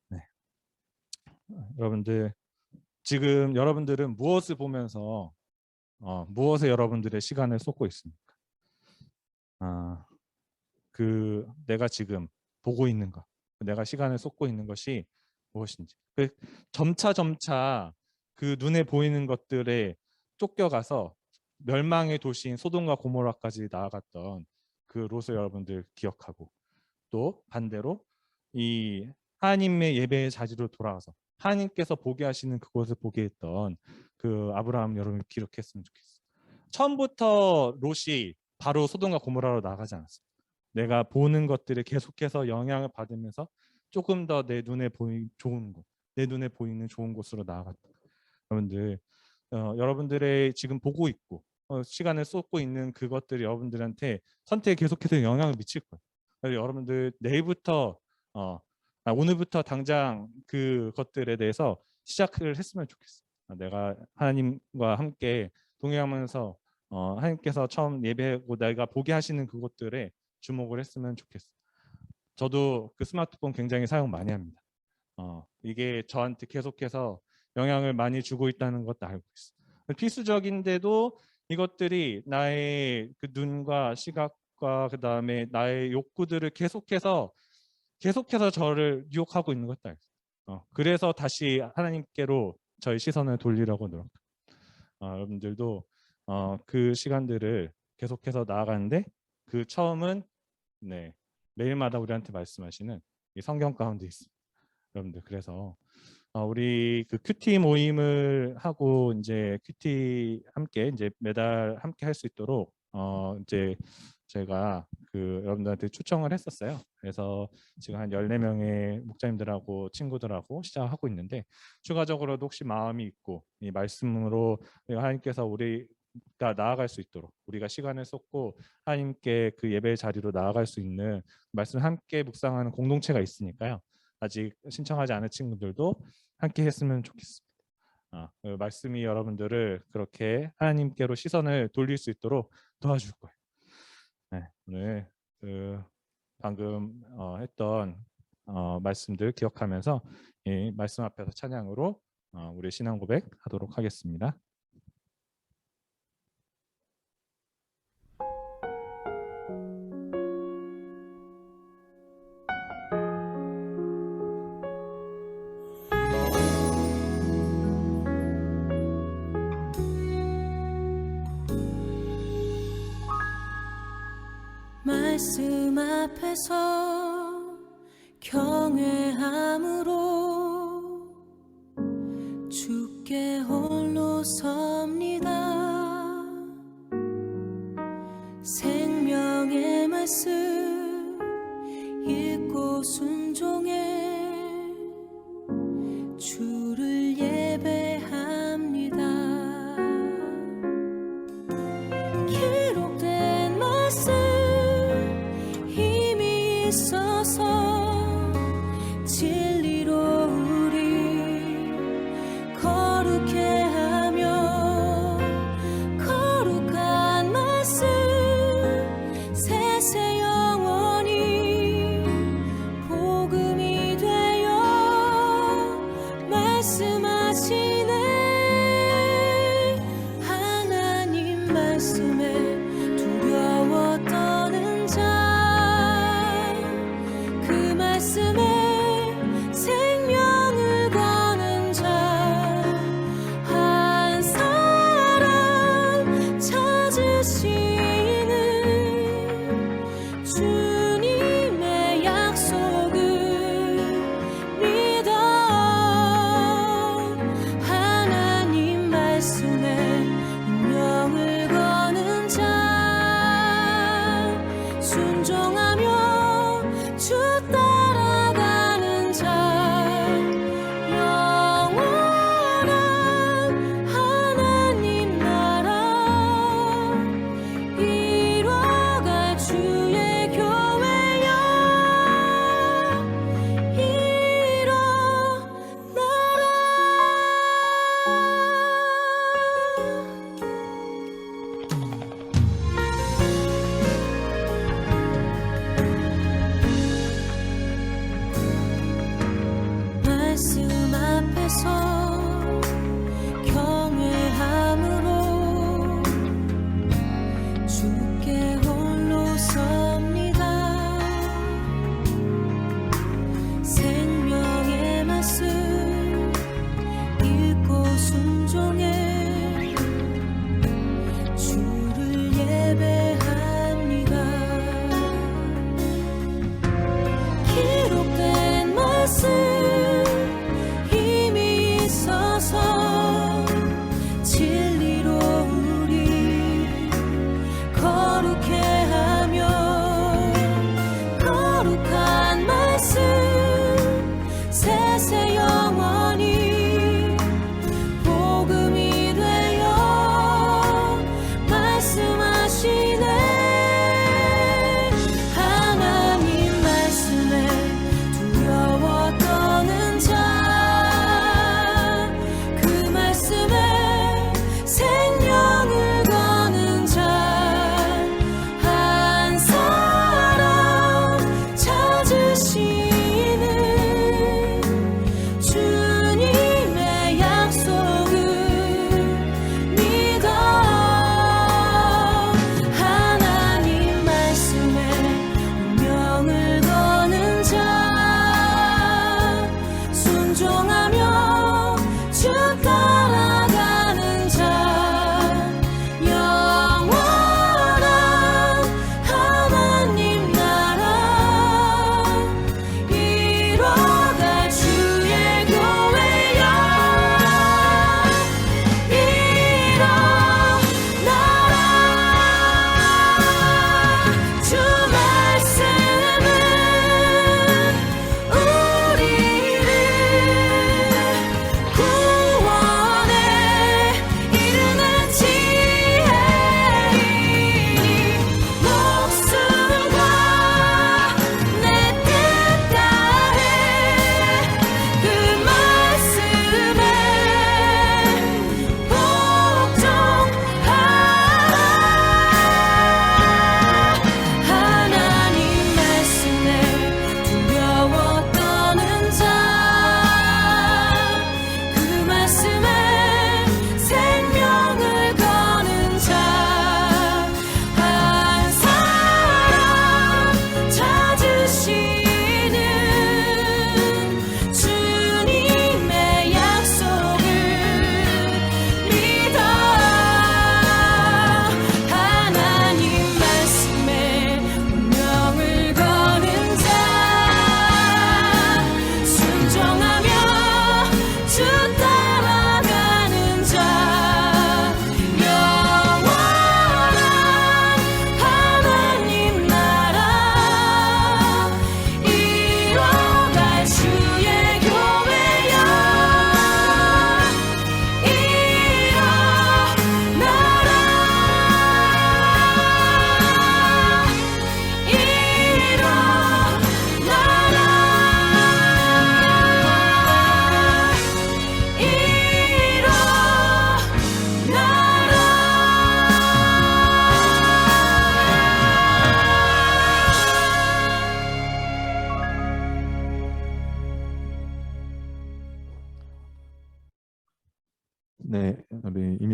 네. 여러분들 지금 여러분들은 무엇을 보면서 무엇에 여러분들의 시간을 쏟고 있습니까? 그 내가 지금 보고 있는 것, 내가 시간을 쏟고 있는 것이 무엇인지. 점차 그 눈에 보이는 것들에 쫓겨가서 멸망의 도시인 소돔과 고모라까지 나아갔던 그 롯을 여러분들 기억하고 또 반대로 이 하나님의 예배의 자리로 돌아가서 하나님께서 보게 하시는 그곳을 보게 했던 그 아브라함 여러분 기록했으면 좋겠어요. 처음부터 롯이 바로 소돔과 고모라로 나가지 않았어요. 내가 보는 것들을 계속해서 영향을 받으면서 조금 더 내 눈에 보이는 좋은 곳, 내 눈에 보이는 좋은 곳으로 나아갔다. 여러분들, 여러분들의 지금 보고 있고 시간을 쏟고 있는 그것들이 여러분들한테 선택에 계속해서 영향을 미칠 거예요. 그래서 여러분들 내일부터 오늘부터 당장 그것들에 대해서 시작을 했으면 좋겠어요. 내가 하나님과 함께 동행하면서 하나님께서 처음 예배하고 내가 보게 하시는 그것들에 주목을 했으면 좋겠어요. 저도 그 스마트폰 굉장히 사용 많이 합니다. 이게 저한테 계속해서 영향을 많이 주고 있다는 것도 알고 있어요. 필수적인데도 이것들이 나의 그 눈과 시각과 그 다음에 나의 욕구들을 계속해서 저를 유혹하고 있는 것도 알고 있어요. 그래서 다시 하나님께로 저희 시선을 돌리려고 노력합니다. 여러분들도 그 시간들을 계속해서 나아가는데 그 처음은 네, 매일마다 우리한테 말씀하시는 이 성경 가운데 있습니다. 여러분들 그래서 우리 그 큐티 모임을 하고 이제 큐티 함께 이제 매달 함께 할 수 있도록 이제 제가 그 여러분들한테 초청을 했었어요. 그래서 지금 한 14명의 목사님들하고 친구들하고 시작하고 있는데 추가적으로도 혹시 마음이 있고 이 말씀으로 하나님께서 우리가 나아갈 수 있도록 우리가 시간을 쏟고 하나님께 그 예배 자리로 나아갈 수 있는 말씀을 함께 묵상하는 공동체가 있으니까요. 아직 신청하지 않은 친구들도 함께 했으면 좋겠습니다. 그 말씀이 여러분들을 그렇게 하나님께로 시선을 돌릴 수 있도록 도와줄 거예요. 네, 오늘 그 방금 했던 말씀들 기억하면서 이 말씀 앞에서 찬양으로 우리 신앙 고백 하도록 하겠습니다. 말씀 앞에서 경외함으로 주께 홀로 섭니다. 생명의 말씀 읽고 순종해 주를 예배합니다. 기록된 말씀 힘이 있어서 진리로 우리 거룩해 하며 거룩한 말씀 세세 영원히 복음이 되어 말씀하시네. 하나님 말씀에 두려워 떠는 자 그 말씀에 생명을 거는 자 한 사람 찾으시는 주님의 약속을 믿어. 하나님 말씀에 운명을 거는 자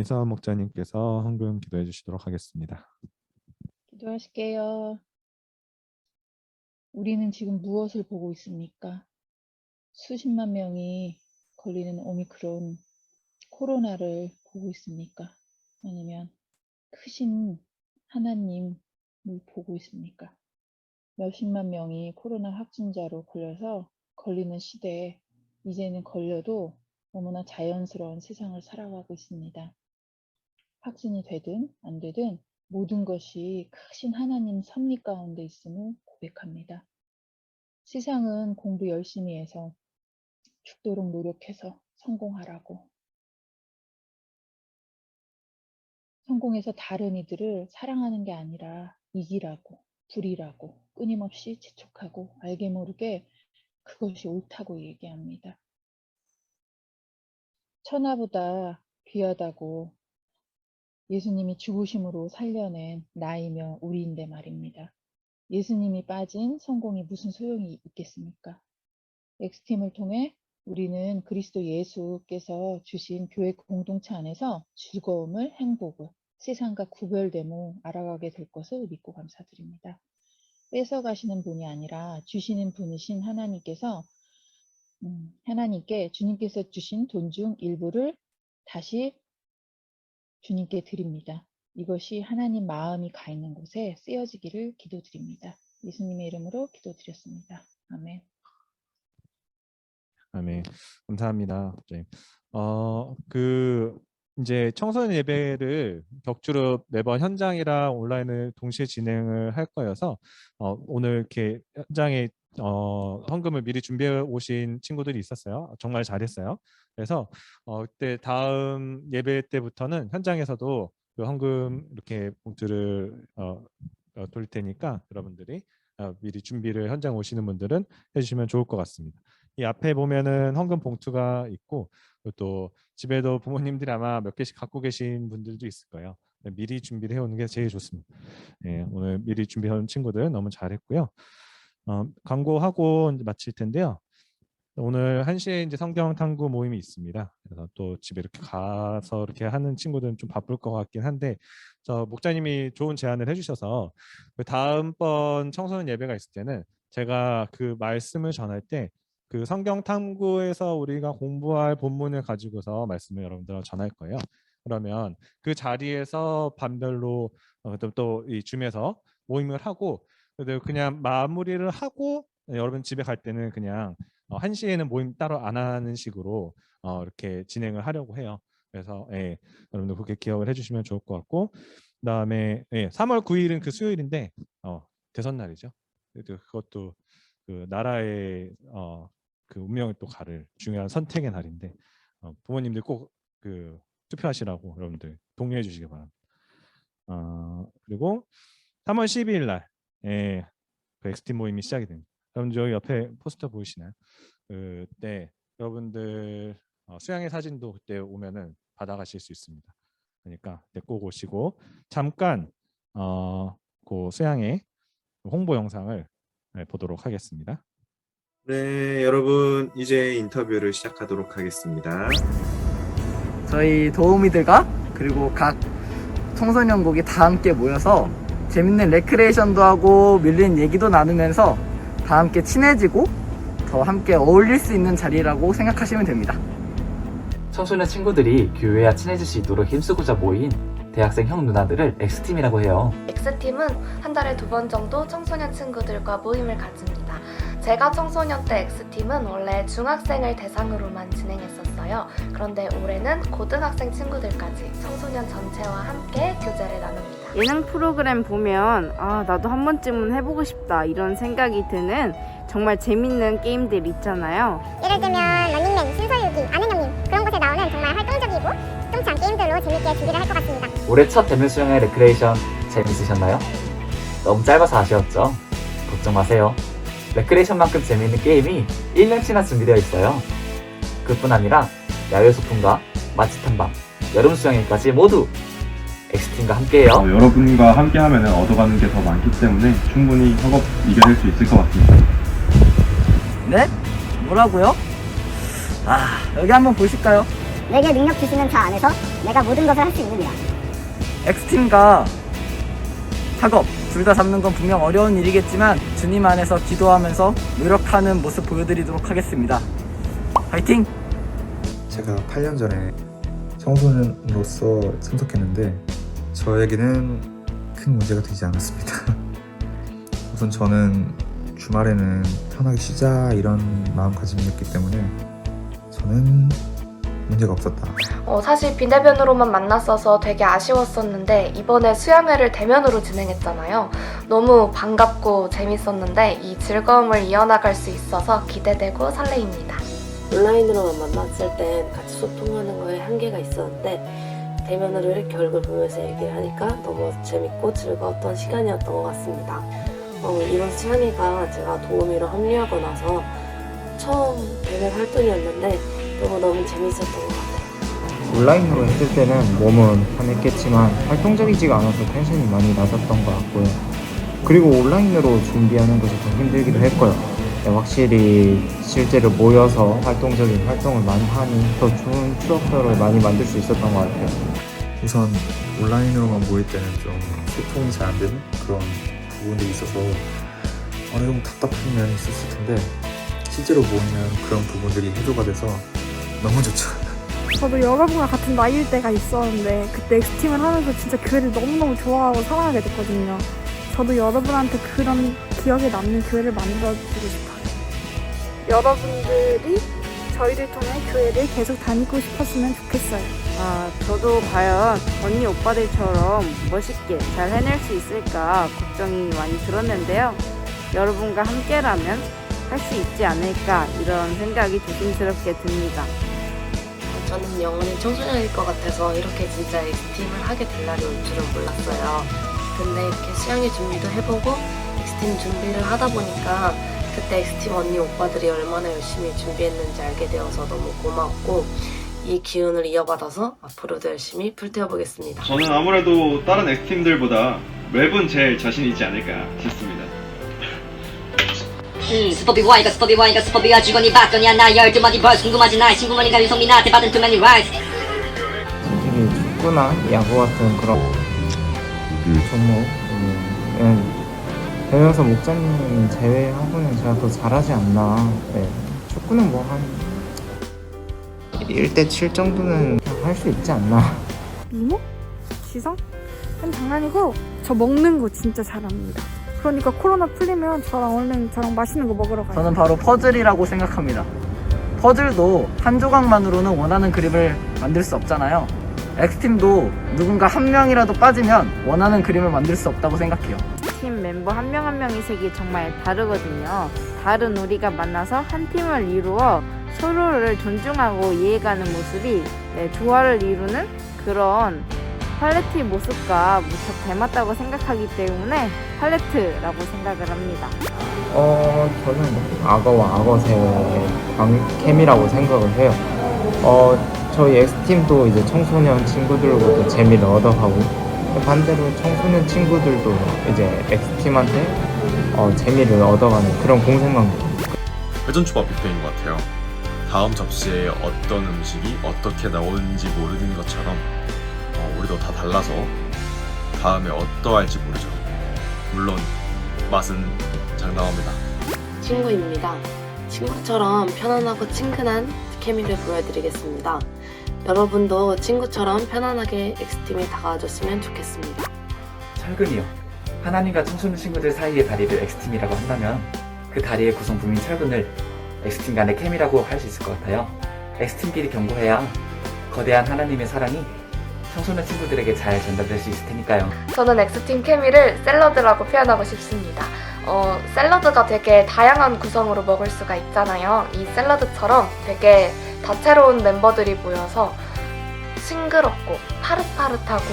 이서원 목자님께서 헌금 기도해 주시도록 하겠습니다. 기도하실게요. 우리는 지금 무엇을 보고 있습니까? 수십만 명이 걸리는 오미크론 코로나를 보고 있습니까? 아니면 크신 하나님을 보고 있습니까? 몇십만 명이 코로나 확진자로 걸려서 걸리는 시대에 이제는 걸려도 너무나 자연스러운 세상을 살아가고 있습니다. 확진이 되든 안 되든 모든 것이 크신 하나님 섭리 가운데 있음을 고백합니다. 세상은 공부 열심히 해서 죽도록 노력해서 성공하라고, 성공해서 다른 이들을 사랑하는 게 아니라 이기라고, 부리라고 끊임없이 재촉하고 알게 모르게 그것이 옳다고 얘기합니다. 천하보다 귀하다고 예수님이 죽으심으로 살려낸 나이며 우리인데 말입니다. 예수님이 빠진 성공이 무슨 소용이 있겠습니까? 엑스팀을 통해 우리는 그리스도 예수께서 주신 교회 공동체 안에서 즐거움을, 행복을, 세상과 구별됨을 알아가게 될 것을 믿고 감사드립니다. 뺏어가시는 분이 아니라 주시는 분이신 하나님께서 하나님께 주님께서 주신 돈 중 일부를 다시 주님께 드립니다. 이것이 하나님 마음이 가 있는 곳에 쓰여지기를 기도드립니다. 예수님의 이름으로 기도드렸습니다. 아멘. 아멘. 감사합니다. 네. 이제 청소년 예배를 격주로 매번 현장이랑 온라인을 동시에 진행을 할 거여서 오늘 이렇게 현장에 헌금을 미리 준비해 오신 친구들이 있었어요. 정말 잘했어요. 그래서 그때 다음 예배 때부터는 현장에서도 그 헌금 이렇게 봉투를 돌릴 테니까 여러분들이 미리 준비를 현장 오시는 분들은 해주시면 좋을 것 같습니다. 이 앞에 보면은 헌금 봉투가 있고 또 집에도 부모님들이 아마 몇 개씩 갖고 계신 분들도 있을 거예요. 미리 준비를 해오는 게 제일 좋습니다. 예, 오늘 미리 준비해온 친구들 너무 잘했고요. 광고하고 이제 마칠 텐데요. 오늘 1시에 이제 성경 탐구 모임이 있습니다. 그래서 또 집에 이렇게 가서 이렇게 하는 친구들은 좀 바쁠 것 같긴 한데, 저 목자님이 좋은 제안을 해주셔서 그 다음번 청소년 예배가 있을 때는 제가 그 말씀을 전할 때 그 성경 탐구에서 우리가 공부할 본문을 가지고서 말씀을 여러분들과 전할 거예요. 그러면 그 자리에서 반별로 또 이 줌에서 모임을 하고 그냥 마무리를 하고 여러분 집에 갈 때는 그냥 1시에는 모임 따로 안 하는 식으로 이렇게 진행을 하려고 해요. 그래서 여러분들 그렇게 기억을 해주시면 좋을 것 같고, 그다음에 3월 9일은 그 수요일인데 대선 날이죠. 그것도 그 나라의 그 운명을 또 가를 중요한 선택의 날인데 부모님들 꼭 그 투표하시라고 여러분들 동의해 주시기 바랍니다. 그리고 3월 12일 날 그 엑스팀 모임이 시작이 됩니다. 여러분들 여기 옆에 포스터 보이시나요? 그때 여러분들 수양의 사진도 그때 오면은 받아가실 수 있습니다. 그러니까 그때 꼭 오시고 잠깐 그 수양의 홍보 영상을 보도록 하겠습니다. 네, 여러분 이제 인터뷰를 시작하도록 하겠습니다. 저희 도우미들과 그리고 각 청소년국이 다 함께 모여서 재밌는 레크레이션도 하고 밀린 얘기도 나누면서 다 함께 친해지고 더 함께 어울릴 수 있는 자리라고 생각하시면 됩니다. 청소년 친구들이 교회와 친해질 수 있도록 힘쓰고자 모인 대학생 형 누나들을 X팀이라고 해요. X팀은 한 달에 2번 정도 청소년 친구들과 모임을 가집니다. 제가 청소년 때 X팀은 원래 중학생을 대상으로만 진행했었어요. 그런데 올해는 고등학생 친구들까지 청소년 전체와 함께 교제를 나눕니다. 예능 프로그램 보면 나도 한 번쯤은 해보고 싶다 이런 생각이 드는 정말 재밌는 게임들 있잖아요. 예를 들면 런닝맨, 신서유기, 아는 형님 그런 곳에 나오는 정말 활동적이고 시동찬 게임들로 재밌게 준비를 할 것 같습니다. 올해 첫 대면 수영의 레크레이션 재밌으셨나요? 너무 짧아서 아쉬웠죠? 걱정 마세요. 레크레이션만큼 재밌는 게임이 1년치나 준비되어 있어요. 그뿐 아니라 야외 소풍과 맛집 탐방, 여름 수영일까지 모두 X팀과 함께해요. 여러분과 함께하면 얻어가는 게 더 많기 때문에 충분히 협업 이겨낼 수 있을 것 같습니다. 네? 뭐라고요? 여기 한번 보실까요? 내게 능력 주시는 자 안에서 내가 모든 것을 할 수 있느니라. X팀과 학업 둘 다 잡는 건 분명 어려운 일이겠지만 주님 안에서 기도하면서 노력하는 모습 보여드리도록 하겠습니다. 화이팅! 제가 8년 전에 청소년으로서 참석했는데 저에게는 큰 문제가 되지 않았습니다. 우선 저는 주말에는 편하게 쉬자 이런 마음가짐이었기 때문에 저는 문제가 없었다. 사실 비대면으로만 만났어서 되게 아쉬웠었는데 이번에 수양회를 대면으로 진행했잖아요. 너무 반갑고 재밌었는데 이 즐거움을 이어나갈 수 있어서 기대되고 설레입니다. 온라인으로만 만났을 땐 같이 소통하는 거에 한계가 있었는데 대면으로 이렇게 얼굴 보면서 얘기를 하니까 너무 재밌고 즐거웠던 시간이었던 것 같습니다. 이번 수양회가 제가 도우미로 합류하고 나서 처음 대면 활동이었는데 너무 재밌었던 것 같아요. 온라인으로 했을 때는 몸은 편했겠지만 활동적이지가 않아서 텐션이 많이 낮았던 것 같고요. 그리고 온라인으로 준비하는 것이 더 힘들기도 했고요. 확실히 실제로 모여서 활동적인 활동을 많이 하니 더 좋은 추억들을 많이 만들 수 있었던 것 같아요. 우선 온라인으로만 모일 때는 좀 소통이 잘 안 되는 그런 부분들이 있어서 어느 정도 답답한 면이 있었을 텐데 실제로 모이면 그런 부분들이 해소가 돼서 너무 좋죠. 저도 여러분과 같은 나이일 때가 있었는데 그때 X팀을 하면서 진짜 교회를 너무너무 좋아하고 사랑하게 됐거든요. 저도 여러분한테 그런 기억에 남는 교회를 만들어주고 싶어요. 여러분들이 저희를 통해 교회를 계속 다니고 싶었으면 좋겠어요. 저도 과연 언니 오빠들처럼 멋있게 잘 해낼 수 있을까 걱정이 많이 들었는데요. 여러분과 함께라면 할 수 있지 않을까 이런 생각이 조심스럽게 듭니다. 저는 영원히 청소년일 것 같아서 이렇게 진짜 X팀을 하게 될 날이 올 줄은 몰랐어요. 근데 이렇게 수양회 준비도 해보고 X팀 준비를 하다 보니까 그때 X팀 언니 오빠들이 얼마나 열심히 준비했는지 알게 되어서 너무 고맙고 이 기운을 이어받아서 앞으로도 열심히 불태워보겠습니다. 저는 아무래도 다른 X팀들보다 랩은 제일 자신 있지 않을까 싶습니다. 스포비와이가 스포비와 직원이 받더니 나 12마디 벌 궁금하지 나의 친구머니가 윤성민 나한테 받은 too many rights. 솔직히 축구나 야구 같은 그런 종목 배워서 목사님 제외하고는 제가 더 잘하지 않나. 축구는 뭐 한 1대 7 정도는 할 수 있지 않나. 미모? 지성? 그건 장난이고 저 먹는 거 진짜 잘합니다. 그러니까 코로나 풀리면 저랑 맛있는 거 먹으러 가요. 저는 바로 퍼즐이라고 생각합니다. 퍼즐도 한 조각만으로는 원하는 그림을 만들 수 없잖아요. X팀도 누군가 한 명이라도 빠지면 원하는 그림을 만들 수 없다고 생각해요. 팀 멤버 한 명 한 명의 색이 정말 다르거든요. 다른 우리가 만나서 한 팀을 이루어 서로를 존중하고 이해가는 모습이 조화를 이루는 그런 팔레트의 모습과 무척 닮았다고 생각하기 때문에 팔레트라고 생각을 합니다. 저는 악어와 악어새의 케미라고 생각을 해요. 저희 X팀도 이제 청소년 친구들로부터 재미를 얻어가고 반대로 청소년 친구들도 이제 X팀한테 재미를 얻어가는 그런 공생관계. 회전초밥 뷔페인 것 같아요. 다음 접시에 어떤 음식이 어떻게 나오는지 모르는 것처럼 우리도 다 달라서 다음에 어떠할지 모르죠. 물론 맛은 장담합니다. 친구입니다. 친구처럼 편안하고 친근한 케미를 보여드리겠습니다. 여러분도 친구처럼 편안하게 X팀이 다가와줬으면 좋겠습니다. 철근이요. 하나님과 청소년 친구들 사이의 다리를 X팀이라고 한다면 그 다리의 구성품인 철근을 X팀 간의 케미라고 할 수 있을 것 같아요. X팀끼리 경고해야 거대한 하나님의 사랑이 청소년 친구들에게 잘 전달될 수 있을 테니까요. 저는 X팀 케미를 샐러드라고 표현하고 싶습니다. 샐러드가 되게 다양한 구성으로 먹을 수가 있잖아요. 이 샐러드처럼 되게 다채로운 멤버들이 모여서 싱그럽고 파릇파릇하고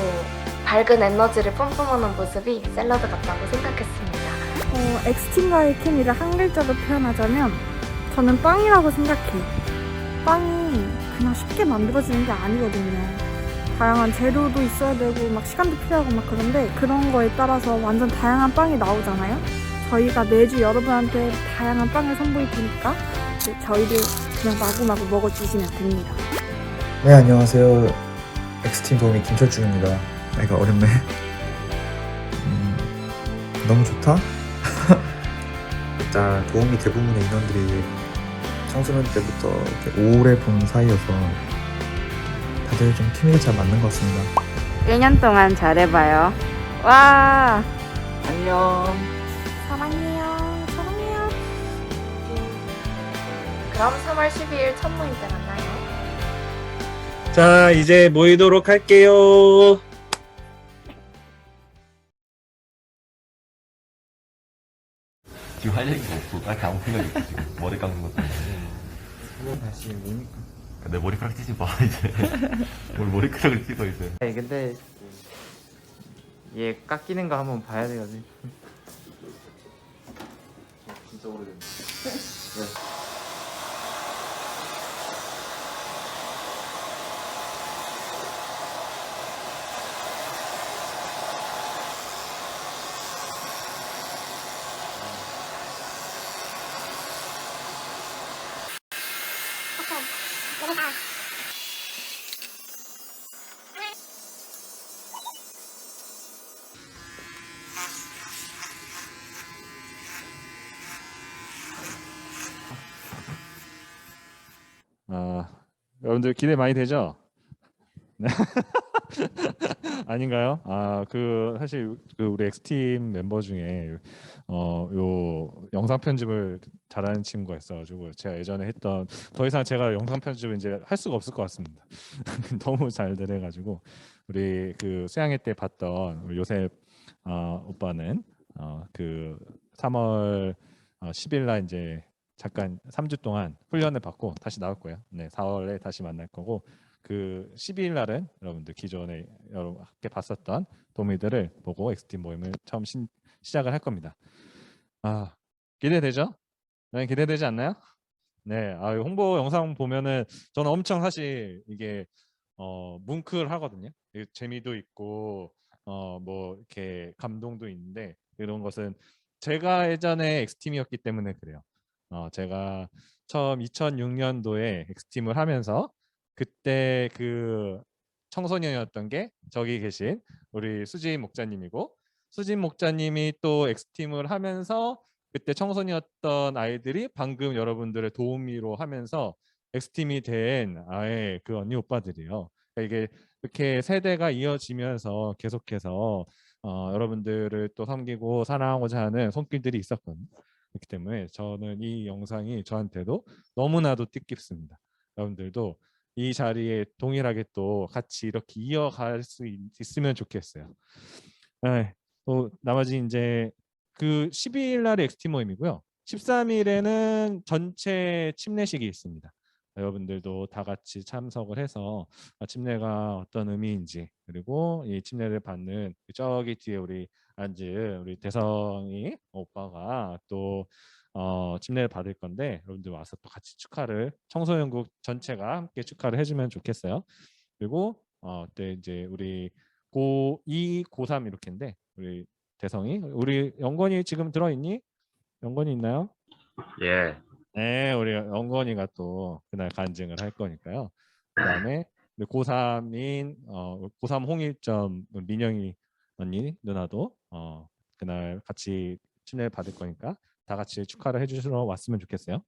밝은 에너지를 뿜뿜하는 모습이 샐러드 같다고 생각했습니다. X팀과의 케미를 한 글자로 표현하자면 저는 빵이라고 생각해요. 빵이 그냥 쉽게 만들어지는 게 아니거든요. 다양한 재료도 있어야 되고 막 시간도 필요하고 막 그런데 그런 거에 따라서 완전 다양한 빵이 나오잖아요. 저희가 매주 여러분한테 다양한 빵을 선보일 테니까 저희를 그냥 마구마구 먹어주시면 됩니다. 네, 안녕하세요. X팀 도우미 김철중입니다. 이거 어렵네. 너무 좋다? 일단 도우미 대부분의 인원들이 청소년 때부터 이렇게 오래 본 사이여서 다들 좀 케미가 잘 맞는 것 같습니다. 1년 동안 잘해봐요. 와! 안녕. 사랑해요. 사랑해요. 그럼 3월 12일 첫 모임 때 만나요. 자, 이제 모이도록 할게요. 지금 할 얘기가 없어. 딱히 아무 생각이 없어 지금. 머리 깎는 것도 한번 다시 뭡니까? 내 머리카락 찌지 마 이제. 뭘 머리카락을 찌고 이제. 근데 얘 깎이는 거 한번 봐야 되거든. 진짜 오래됐네. 여러분들 기대 많이 되죠? 네. 아닌가요? 사실 우리 X팀 멤버 중에 요 영상 편집을 잘하는 친구가 있어가지고 제가 예전에 했던 더 이상 제가 영상 편집을 이제 할 수가 없을 것 같습니다. 너무 잘들 해가지고 우리 그 수양회 때 봤던 우리 요셉 오빠는 그 3월 10일 날 이제 잠깐 3주 동안 훈련을 받고 다시 나올 거예요. 네, 4월에 다시 만날 거고 그 12일 날은 여러분들 기존에 여러분 함께 봤었던 도미들을 보고 X팀 모임을 처음 시작을 할 겁니다. 기대되죠? 네, 기대되지 않나요? 네, 홍보 영상 보면은 저는 엄청 사실 이게 뭉클하거든요. 재미도 있고 뭐 이렇게 감동도 있는데 이런 것은 제가 예전에 X팀이었기 때문에 그래요. 제가 처음 2006년도에 X팀을 하면서 그때 그 청소년이었던 게 저기 계신 우리 수진 목자님이고 수진 목자님이 또 X팀을 하면서 그때 청소년이었던 아이들이 방금 여러분들의 도우미로 하면서 X팀이 된 아예 그 언니 오빠들이에요. 그러니까 이게 이렇게 세대가 이어지면서 계속해서 여러분들을 또 섬기고 사랑하고자 하는 손길들이 있었거든요. 그렇기 때문에 저는 이 영상이 저한테도 너무나도 뜻깊습니다. 여러분들도 이 자리에 동일하게 또 같이 이렇게 이어갈 수 있으면 좋겠어요. 네, 또 나머지 이제 그 12일 날에 X팀 모임이고요. 13일에는 전체 침례식이 있습니다. 여러분들도 다 같이 참석을 해서 침례가 어떤 의미인지 그리고 이 침례를 받는 저기 뒤에 우리 앉은 우리 대성이 오빠가 또 침례를 받을 건데 여러분들 와서 또 같이 축하를 청소년국 전체가 함께 축하를 해주면 좋겠어요. 그리고 또 이제 우리 고2, 고3 이렇게인데 우리 대성이 우리 영건이 지금 들어있니? 영건이 있나요? 예. 네, 우리 영건이가 또 그날 간증을 할 거니까요. 그다음에 우리 고3인 고3 홍일점 민영이 언니 누나도 그날 같이 침례를 받을 거니까 다 같이 축하를 해주시러 왔으면 좋겠어요.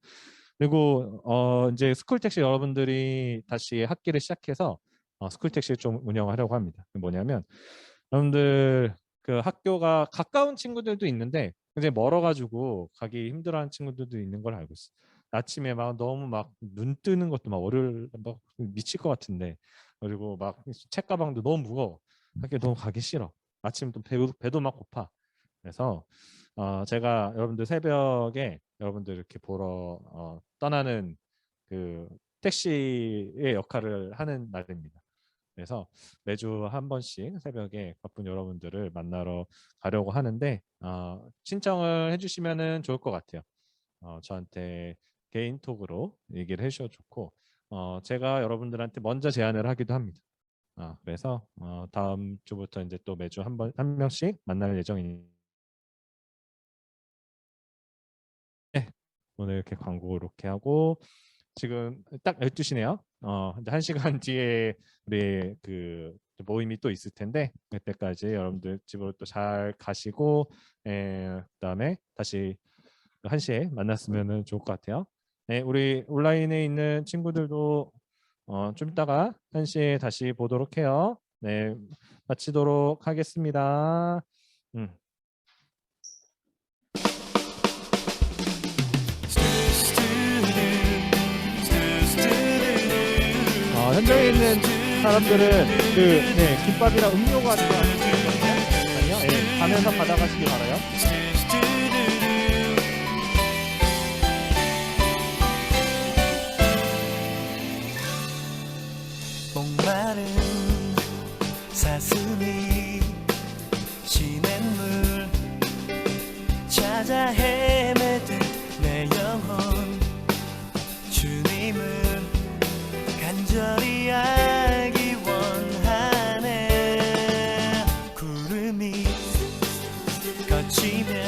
그리고 이제 스쿨택시 여러분들이 다시 학기를 시작해서 스쿨택시를 좀 운영하려고 합니다. 뭐냐면 여러분들 그 학교가 가까운 친구들도 있는데 굉장히 멀어가지고 가기 힘들어하는 친구들도 있는 걸 알고 있어. 아침에 막 너무 막 눈 뜨는 것도 막 월요일 막 미칠 것 같은데 그리고 막 책가방도 너무 무거워. 학교 너무 가기 싫어. 아침 또 배도 막 고파. 그래서 제가 여러분들 새벽에 여러분들 이렇게 보러 떠나는 그 택시의 역할을 하는 날입니다. 그래서 매주 한 번씩 새벽에 바쁜 여러분들을 만나러 가려고 하는데 신청을 해주시면은 좋을 것 같아요. 저한테 개인톡으로 얘기를 해주셔도 좋고 제가 여러분들한테 먼저 제안을 하기도 합니다. 그래서 다음 주부터 이제 또 매주 한 명씩 만날 예정이니 오늘 이렇게 광고 이렇게 하고 지금 딱 12시네요. 이제 1시간 뒤에 우리 그 모임이 또 있을 텐데 그때까지 여러분들 집으로 또 잘 가시고 그다음에 다시 1시에 만났으면 좋을 것 같아요. 네, 우리 온라인에 있는 친구들도 좀 이따가 1시에 다시 보도록 해요. 네, 마치도록 하겠습니다. 현장에 있는 사람들은 김밥이랑 음료가 들어가는 거거든요. 아니요, 가면서 받아가시기 바라요. 목마른 사슴이 시냇물 찾아 헤매듯 내 영혼 주님을 간절히 알기 원하네. 구름이 거치면